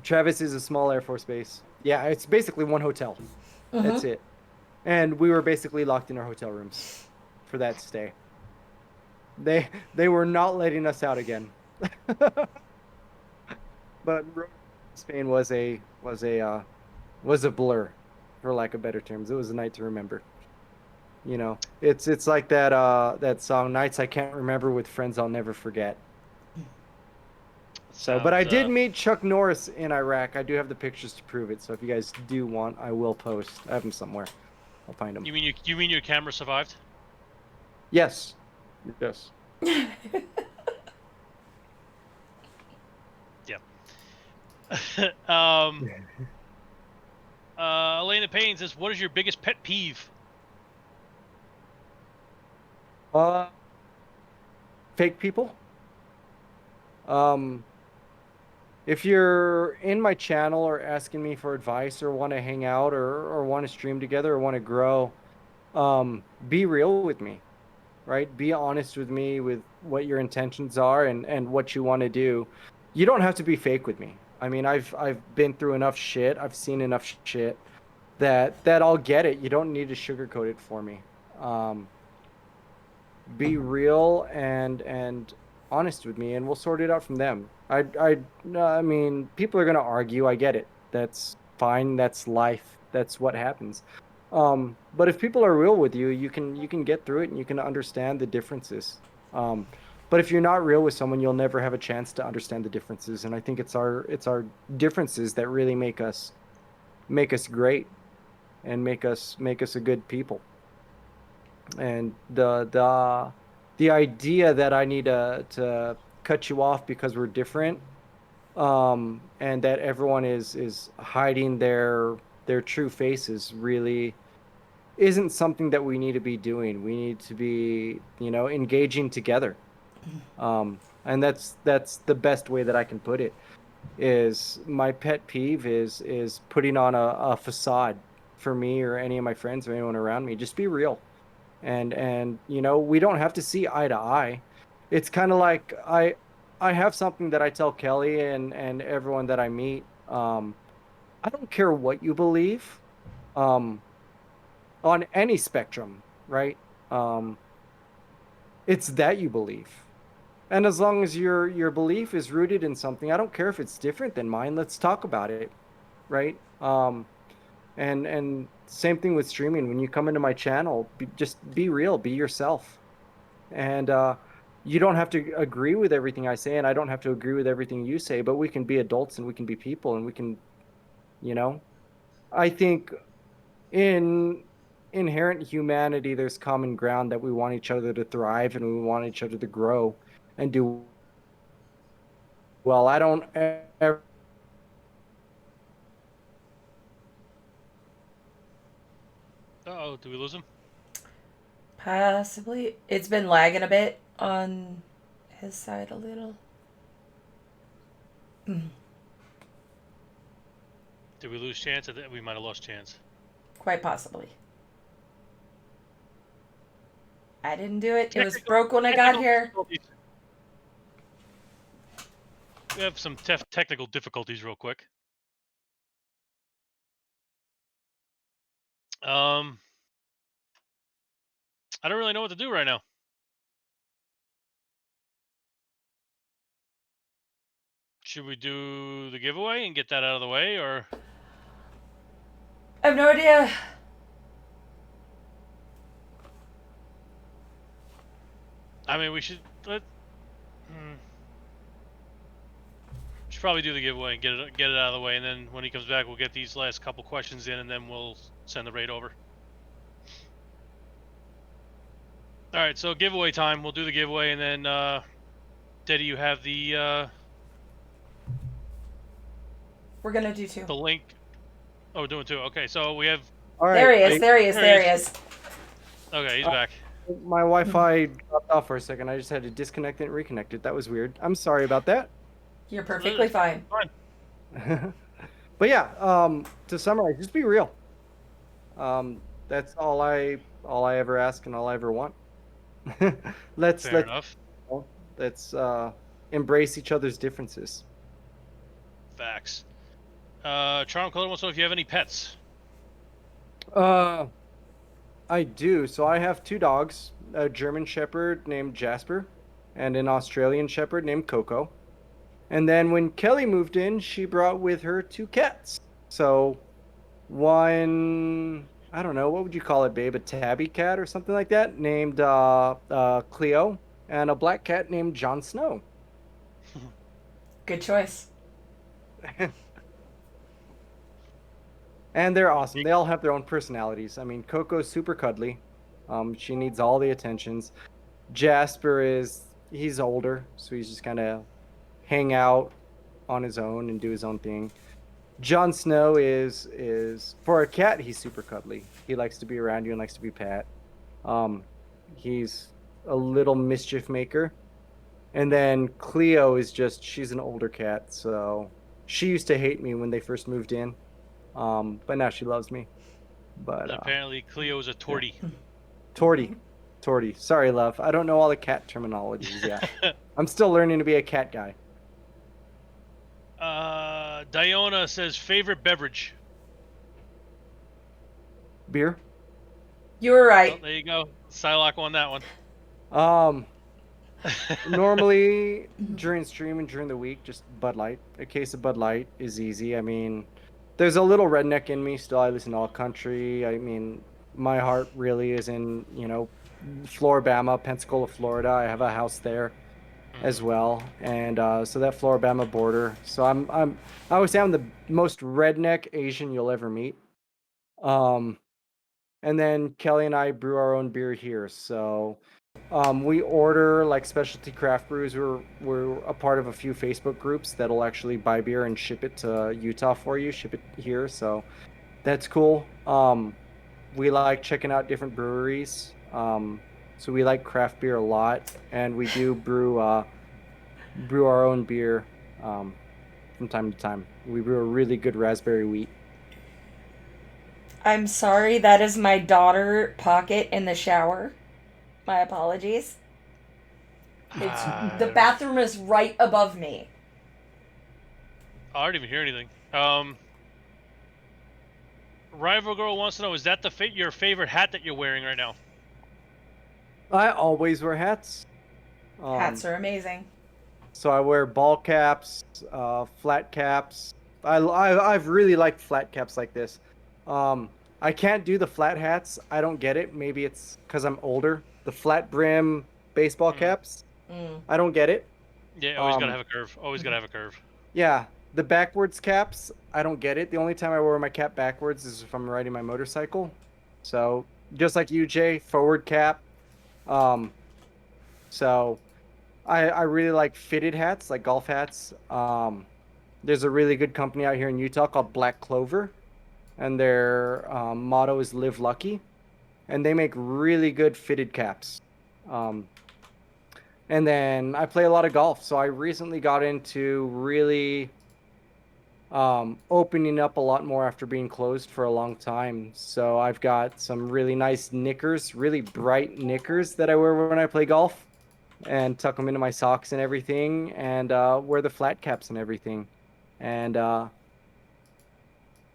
Travis is a small Air Force base. Yeah, it's basically one hotel. That's it. And we were basically locked in our hotel rooms for that stay. They were not letting us out again. But Spain was a blur, for lack of better terms. It was a night to remember. It's like that song "Nights I Can't Remember with Friends I'll Never Forget." So, but I did meet Chuck Norris in Iraq. I do have the pictures to prove it. So if you guys do want, I will post. I have them somewhere. I'll find them. You mean your camera survived? Yes. Yes. Yeah. Elena Payne says, "What is your biggest pet peeve?" Fake people. If you're in my channel or asking me for advice or want to hang out or want to stream together or want to grow, be real with me, right? Be honest with me with what your intentions are and what you want to do. You don't have to be fake with me. I mean, I've been through enough shit. I've seen enough shit that I'll get it. You don't need to sugarcoat it for me. Be real and honest with me, and we'll sort it out from them. I mean, people are gonna argue. I get it. That's fine. That's life. That's what happens. But if people are real with you, you can get through it and you can understand the differences. But if you're not real with someone, you'll never have a chance to understand the differences. And I think it's our differences that really make us great and make us a good people. And the idea that I need to cut you off because we're different, and that everyone is hiding their true faces really isn't something that we need to be doing. We need to be, engaging together. And that's the best way that I can put it. Is my pet peeve is putting on a facade for me or any of my friends or anyone around me. Just be real. And we don't have to see eye to eye. It's kind of like I have something that I tell Kelly and everyone that I meet. I I don't care what you believe, on any spectrum, right? Um, it's that you believe. And as long as your belief is rooted in something, I don't care if it's different than mine. Let's talk about it, right? And same thing with streaming. When you come into my channel, just be real, be yourself. And you don't have to agree with everything I say, and I don't have to agree with everything you say, but we can be adults and we can be people and we can, you know, I think in inherent humanity, there's common ground that we want each other to thrive and we want each other to grow and do well. I don't ever. Uh-oh, did we lose him? Possibly. It's been lagging a bit on his side a little. Did we lose Chance? I think we might have lost Chance. Quite possibly. I didn't do it. It was Technical- broke when I got technical here. difficulties. We have some technical difficulties real quick. I don't really know what to do right now. Should we do the giveaway and get that out of the way, or I have no idea. I mean, we should should probably do the giveaway and get it out of the way, and then when he comes back, we'll get these last couple questions in, and then we'll send the raid over. All right, so giveaway time. We'll do the giveaway, and then Daddy, you have the We're gonna do two. link. Oh, we're doing two. Okay, so we have. All right. There he is. There he is. there There he he is. Okay, he's back. My Wi-Fi dropped off for a second. I just had to disconnect it and reconnect it. That was weird. I'm sorry about that. You're perfectly fine. Fine. But yeah, to summarize, just be real. That's all I ever ask and all I ever want. let's Fair enough. let's embrace each other's differences. Facts. Charm Color wants to know if you have any pets. I do. So I have two dogs, a German Shepherd named Jasper and an Australian Shepherd named Coco. And then when Kelly moved in, she brought with her two cats. So one, I don't know, what would you call it, babe? A tabby cat or something like that, named Cleo, and a black cat named Jon Snow. Good choice. And they're awesome. They all have their own personalities. I mean, Coco's super cuddly. She needs all the attentions. Jasper he's older, so he's just kind of hang out on his own and do his own thing. Jon Snow is for a cat, he's super cuddly. He likes to be around you and likes to be pet. He's a little mischief maker. And then Cleo she's an older cat, so she used to hate me when they first moved in. But now she loves me. But And apparently, Cleo's a tortie. Tortie. Sorry, love. I don't know all the cat terminologies yet. I'm still learning to be a cat guy. Diona says favorite beverage. Beer. You were Oh, right. there you go. Psylocke won that one. Normally during stream and during the week, just Bud Light. A case of Bud Light is easy. I mean, there's a little redneck in me still. I listen to all country. I mean, my heart really is in, Floribama, Pensacola, Florida. I have a house there as well, and so that Floribama border. So I always say I'm the most redneck Asian you'll ever meet. And then Kelly and I brew our own beer here. So we order like specialty craft brews. We're a part of a few Facebook groups that'll actually buy beer and ship it to Utah for you, ship it here. So that's cool. We like checking out different breweries. So we like craft beer a lot, and we do brew our own beer from time to time. We brew a really good raspberry wheat. I'm sorry, that is my daughter Pocket in the shower. My apologies. The bathroom is right above me. I didn't even hear anything. Rival Girl wants to know: is that your favorite hat that you're wearing right now? I always wear hats. Hats are amazing. So I wear ball caps, flat caps. I've really liked flat caps like this. Um, I can't do the flat hats. I don't get it. Maybe it's because I'm older. The flat brim baseball Mm. caps. Mm. I don't get it. Yeah, always gotta Um, have a curve. Always gotta have a curve. yeah, the backwards caps. I don't get it. The only time I wear my cap backwards is if I'm riding my motorcycle. So just like you, Jay, forward cap. Um, so I really like fitted hats, like golf hats. There's a really good company out here in Utah called Black Clover, and their motto is "Live Lucky," and they make really good fitted caps. Um, and then I play a lot of golf, so I recently got into really opening up a lot more after being closed for a long time. So I've got some really nice knickers, really bright knickers that I wear when I play golf and tuck them into my socks and everything, and wear the flat caps and everything. And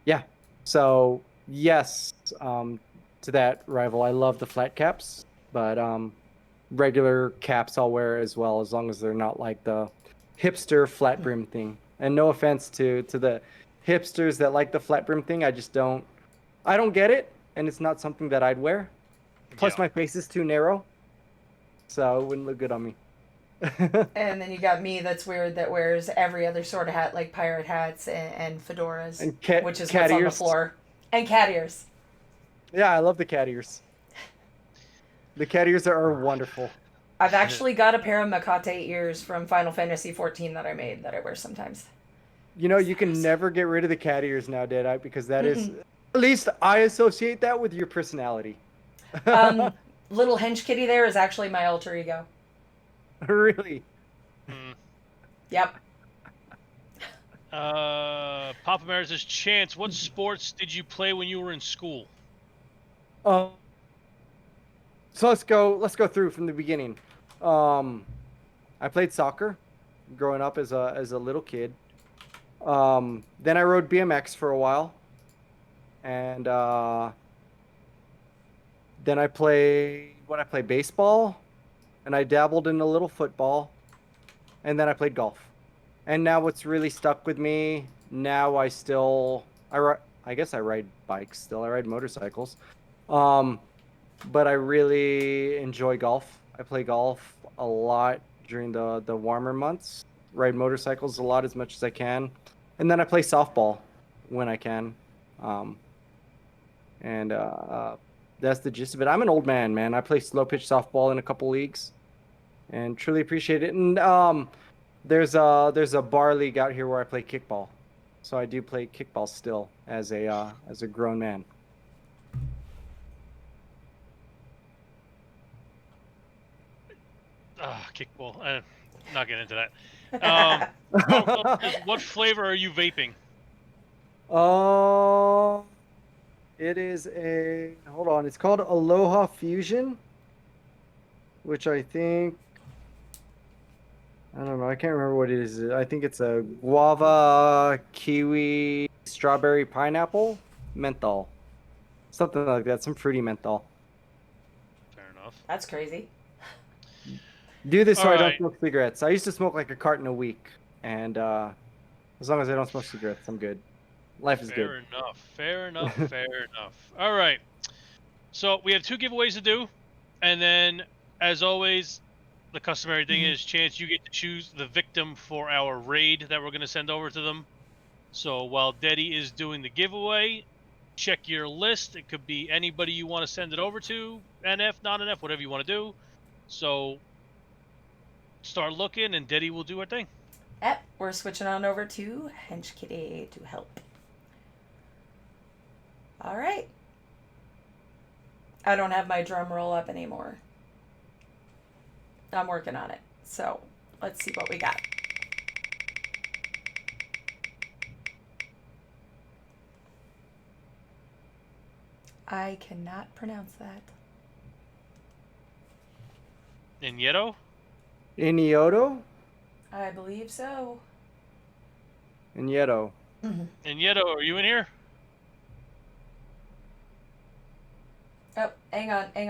yeah, so yes, to that rival, I love the flat caps, but regular caps I'll wear as well, as long as they're not like the hipster flat brim thing. And no offense to the hipsters that like the flat brim thing, I don't get it, and it's not something that I'd wear. Plus, Yeah. my face is too narrow, so it wouldn't look good on me. And then you got me that's weird that wears every other sort of hat, like pirate hats and fedoras, And which is cat what's on the ears. floor. And cat ears. Yeah, I love the cat ears. The cat ears are wonderful. I've actually got a pair of Makate ears from Final Fantasy XIV that I made that I wear sometimes. You know, you can never get rid of the cat ears now, Deadeye, because that is, at least I associate that with your personality. Little hench kitty there is actually my alter ego. Really? Mm. Yep. Papa Mary says, Chance, what sports did you play when you were in school? So let's go through from the beginning. I played soccer growing up as a little kid. Then I rode BMX for a while, and then I played baseball, and I dabbled in a little football, and then I played golf. And now what's really stuck with me, now I guess I ride bikes still. I ride motorcycles. Um, but I really enjoy golf. I play golf a lot during the warmer months. Ride motorcycles a lot as much as I can. And then I play softball when I can. Um, and that's the gist of it. I'm an old man. I play slow pitch softball in a couple leagues and truly appreciate it. And there's a bar league out here where I play kickball. So I do play kickball still as a grown man. Kickball. Not getting into that. What flavor are you vaping? It is hold on. It's called Aloha Fusion, which I think, I don't know. I can't remember what it is. I think it's a guava, kiwi, strawberry, pineapple, menthol, something like that. Some fruity menthol. Fair enough. That's crazy. Do this so All I don't right. smoke cigarettes. I used to smoke like a carton a week, and as long as I don't smoke cigarettes, I'm good. Life is good. Fair enough. Fair enough. Fair enough. All right. So we have 2 giveaways to do, and then, as always, the customary thing is, Chance, you get to choose the victim for our raid that we're going to send over to them. So while Deddy is doing the giveaway, check your list. It could be anybody you want to send it over to, NF, non-NF, whatever you want to do. So start looking, and Deddy will do her thing. Yep, we're switching on over to hench kitty to help. All right. I don't have my drum roll up anymore. I'm working on it. So let's see what we got. I cannot pronounce that. Nieto? Inioto? I believe so. Inieto. Nieto, are you in here? Hang on. Oh,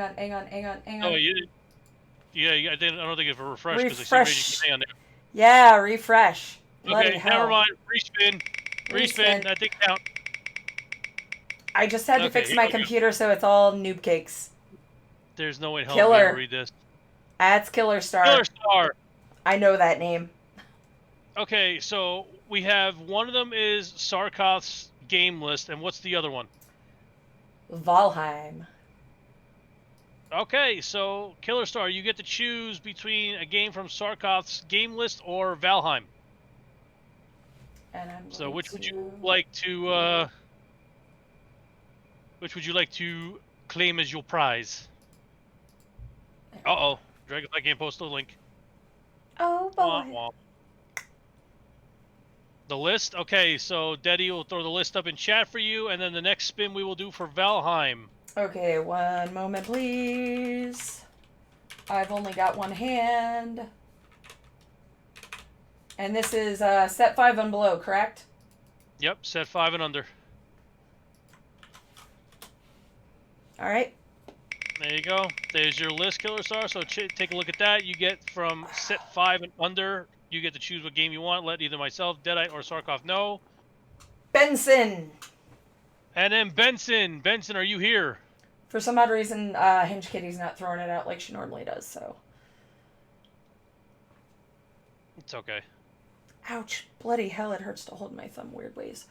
yeah. I don't think it's a refresh because I see Refresh. Raging Hang on there. Yeah, refresh. Bloody Okay, hell. never mind. Respin. Respin. That didn't count. I just had to Okay, fix here my we go. computer so it's all noob cakes. There's no way in hell I'm gonna be able to Killer. read this. That's Killer Star. Killer Star. I know that name. Okay, so we have one of them is Sarkoth's game list, and what's the other one? Valheim. Okay, so Killer Star, you get to choose between a game from Sarkoth's game list or Valheim. And I'm So going which would you to- like to claim as your prize? Uh-oh. Dragonfly Game postal link. Oh Wah, boy. wah. The list? Okay, so Deddy will throw the list up in chat for you, and then the next spin we will do for Valheim. Okay, one moment, please. I've only got one hand. And this is set 5 and below, correct? Yep, set 5 and under. All right. There you go. There's your list, Killer Star. So take a look at that. You get from set 5 and under. You get to choose what game you want. Let either myself, Deadite, or Sarkov know. Benson. And then Benson. Benson, are you here? For some odd reason, Hinge Kitty's not throwing it out like she normally does, so. It's okay. Ouch. Bloody hell, it hurts to hold my thumb weird ways.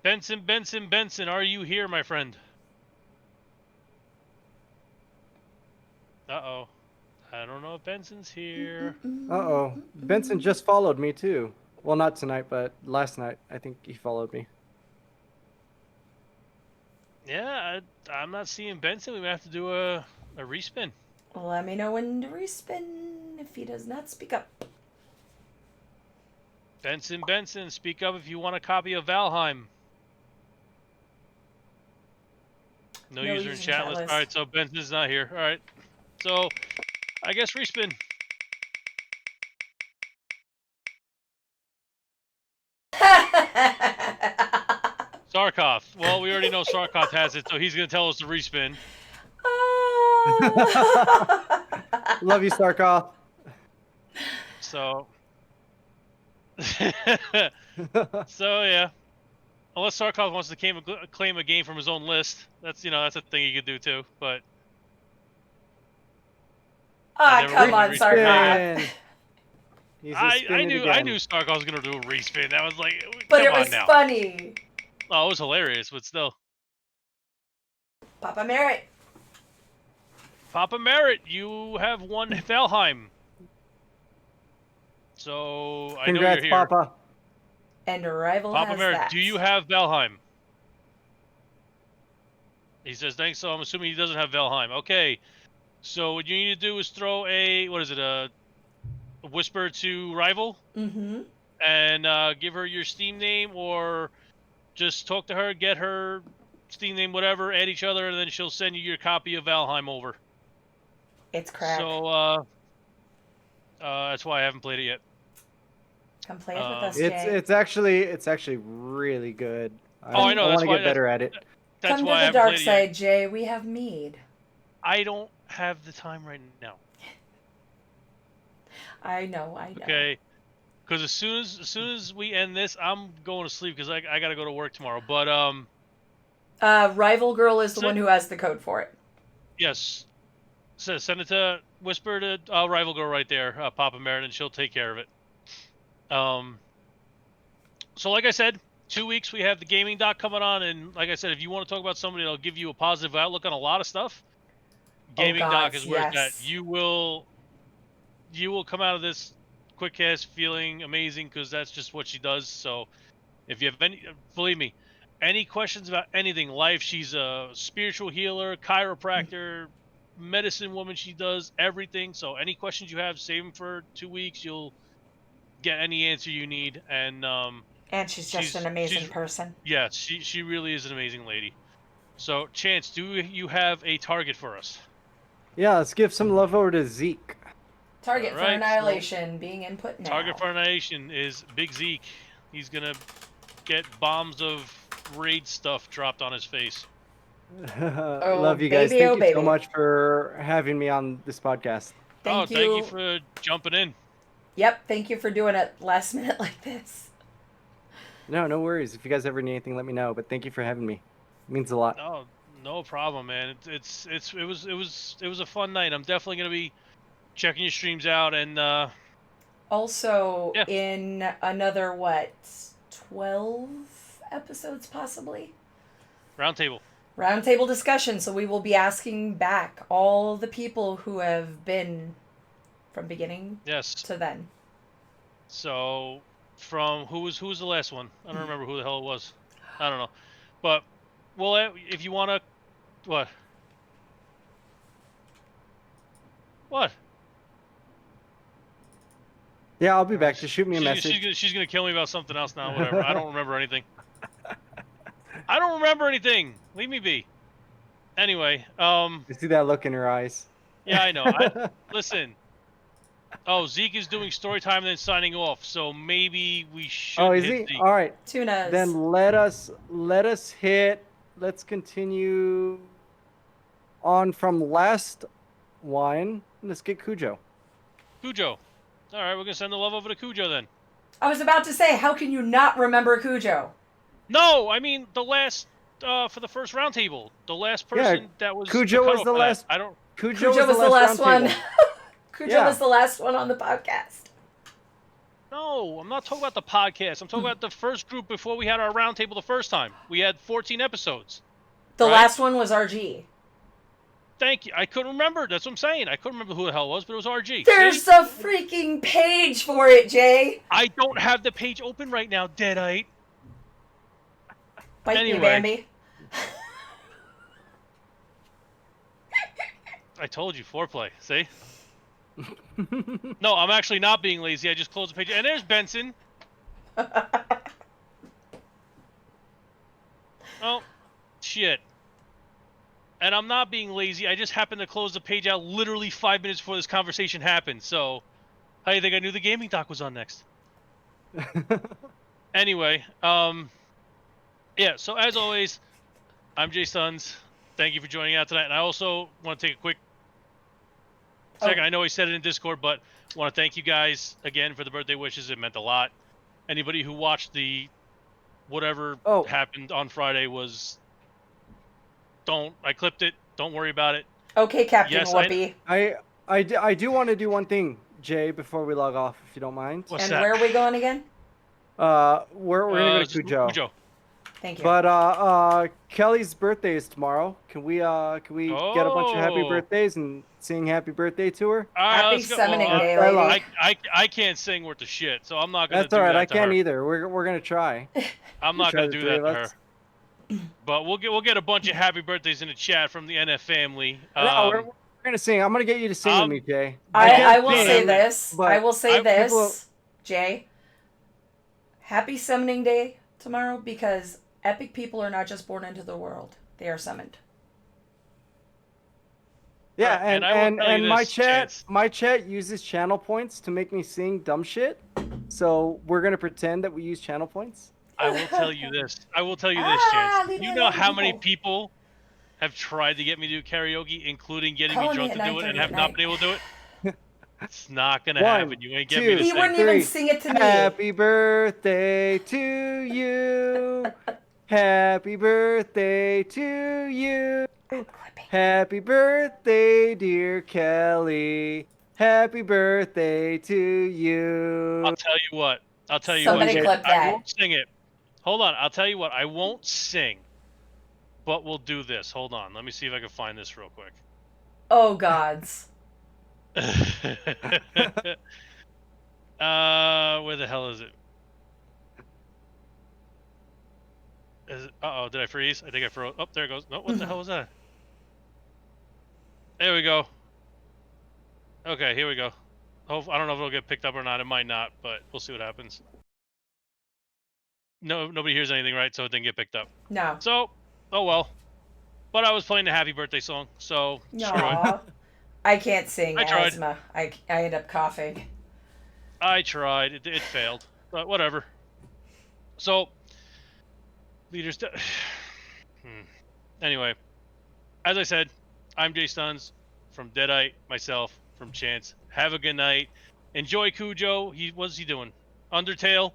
Benson, are you here, my friend? Uh-oh. I don't know if Benson's here. Uh-oh. Benson just followed me, too. Well, not tonight, but last night. I think he followed me. Yeah, I'm not seeing Benson. We might have to do a respin. Let me know when to respin if he does not speak up. Benson, speak up if you want a copy of Valheim. No user in chat list. All right, so Benson's not here. All right, so I guess respin. Sarkov. Well, we already know Sarkov has it, so he's going to tell us to respin. Love you, Sarkov. So, so yeah. Unless Sarkov wants to claim a game from his own list, that's a thing he could do too. But come on, Sarkov. I knew Sarkov was gonna do a respin. That was like, but it was funny. Oh, it was hilarious, but still. Papa Merritt. Papa Merritt, you have won Valheim. So I know you're here. Papa. And Arrival Papa has Merritt, that. do you have Valheim? He says thanks. So I'm assuming he doesn't have Valheim. Okay. So what you need to do is throw a whisper to Rival. Mm-hmm. And give her your Steam name, or just talk to her, get her Steam name, whatever, add each other, and then she'll send you your copy of Valheim over. It's crack. So that's why I haven't played it yet. Come play it with us, Jay. It's actually really good. I know. I want to get better at it. That's Come why to I the haven't dark played it side, yet. Jay. We have mead. I don't have the time right now. I know. Okay. Because as soon as we end this, I'm going to sleep because I got to go to work tomorrow. But Rival Girl is the one who has the code for it. Yes. So send it to Whisper to Rival Girl right there, Papa Merritt, and she'll take care of it. So like I said, 2 weeks we have the gaming doc coming on, and like I said, if you want to talk about somebody that'll give you a positive outlook on a lot of stuff, gaming doc is where it's at. You will come out of this quick-cast feeling amazing because that's just what she does. So if you have believe me, any questions about anything, life, she's a spiritual healer, chiropractor, medicine woman. She does everything. So any questions you have, save them for 2 weeks. You'll get any answer you need. And she's just an amazing person. Yeah, she really is an amazing lady. So Chance, do you have a target for us? Yeah, let's give some love over to Zeke. Target for annihilation being input now. Target for annihilation is Big Zeke. He's gonna get bombs of raid stuff dropped on his face. Love you guys. baby, Thank you so baby. much for having me on this podcast. Thank you. Thank you for jumping in. Yep, thank you for doing it last minute like this. No worries. If you guys ever need anything, let me know. But thank you for having me. It means a lot. Oh, no problem, man. It was a fun night. I'm definitely gonna be checking your streams out, and Also, yeah. in another, 12 episodes possibly? Roundtable discussion. So we will be asking back all the people who have been from beginning Yes. to then. So from who was the last one? I don't remember who the hell it was. I don't know. But well, if you wanna, what? What? Yeah, I'll be back. Just shoot me a message. She's gonna kill me about something else now. Whatever. I don't remember anything. I don't remember anything. Leave me be. Anyway, I see that look in her eyes. Yeah, I know. Listen. Oh, Zeke is doing story time and then signing off. So maybe we should. Oh, is hit he? Zeke. All right. Tunas. Then let's continue on from last one. Let's get Cujo. Cujo. All right, we're gonna send the love over to Cujo then. I was about to say, how can you not remember Cujo? No, I mean the last for the first roundtable, the last person that was Cujo was the last. I don't. Cujo was the last one. Cujo was the last one on the podcast. No, I'm not talking about the podcast. I'm talking about the first group before we had our roundtable the first time. We had 14 episodes. The last one was RG. Thank you. I couldn't remember. That's what I'm saying. I couldn't remember who the hell it was, but it was RG. There's a freaking page for it, Jay. I don't have the page open right now, Deadite. Bite me, Bambi. I told you, foreplay. See? No, I'm actually not being lazy. I just closed the page. And there's Benson. Oh, shit. And I'm not being lazy. I just happened to close the page out literally 5 minutes before this conversation happened. So, how do you think I knew the gaming doc was on next? Anyway, yeah, so as always, I'm Jay Sons. Thank you for joining out tonight. And I also want to take a quick second. I know I said it in Discord, but I want to thank you guys again for the birthday wishes. It meant a lot. Anybody who watched the whatever happened on Friday was... I clipped it. Don't worry about it. Okay, Captain Whoopi. I do want to do one thing, Jay, before we log off, if you don't mind. What's that? Where are we going again? We're gonna go to Cujo. Thank you. But Kelly's birthday is tomorrow. Can we get a bunch of happy birthdays and sing happy birthday to her? Happy summoning day, lady. I can't sing worth of shit, so I'm not gonna. That's all right. I can't either. We're gonna try. I'm not gonna do that to her. But we'll get a bunch of happy birthdays in the chat from the NF family. No, we're gonna sing. I'm gonna get you to sing with me, Jay. I will say this. I will say this, Jay. Happy summoning day tomorrow, because epic people are not just born into the world; they are summoned. Yeah, and my chat uses channel points to make me sing dumb shit. So we're gonna pretend that we use channel points. I will tell you this. Chance. You know how many people have tried to get me to do karaoke, including getting me drunk to do it, and have not been able to do it? It's not going to happen. You ain't getting me to sing. He wouldn't even sing it to me. Happy birthday to you. Happy birthday to you. Happy birthday, dear Kelly. Happy birthday to you. I'll tell you what. Somebody clip that. I won't sing it. Hold on. I'll tell you what. I won't sing. But we'll do this. Hold on. Let me see if I can find this real quick. Oh, gods. Where the hell is it? Uh-oh, did I freeze? I think I froze. Oh, there it goes. No, what the hell was that? There we go. Okay, here we go. I don't know if it'll get picked up or not. It might not, but we'll see what happens. No, nobody hears anything, right? So it didn't get picked up. No. So, oh well. But I was playing the happy birthday song, so screw it. I can't sing. I tried. Asthma. I end up coughing. I tried. It failed, but whatever. So, leaders. Anyway, as I said, I'm Jay Stuns from Deadite, myself from Chance. Have a good night. Enjoy Cujo. What's he doing? Undertale.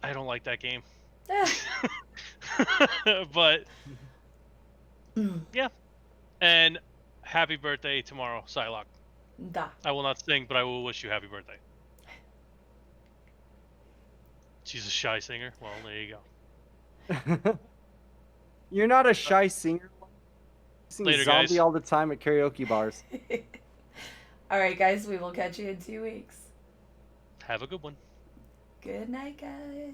I don't like that game. But yeah. And happy birthday tomorrow, Psylocke. Da. I will not sing, but I will wish you happy birthday. She's a shy singer. Well, there you go. You're not a shy singer. You sing Later, Zombie guys. all the time at karaoke bars. All right, guys. We will catch you in 2 weeks. Have a good one. Good night, guys.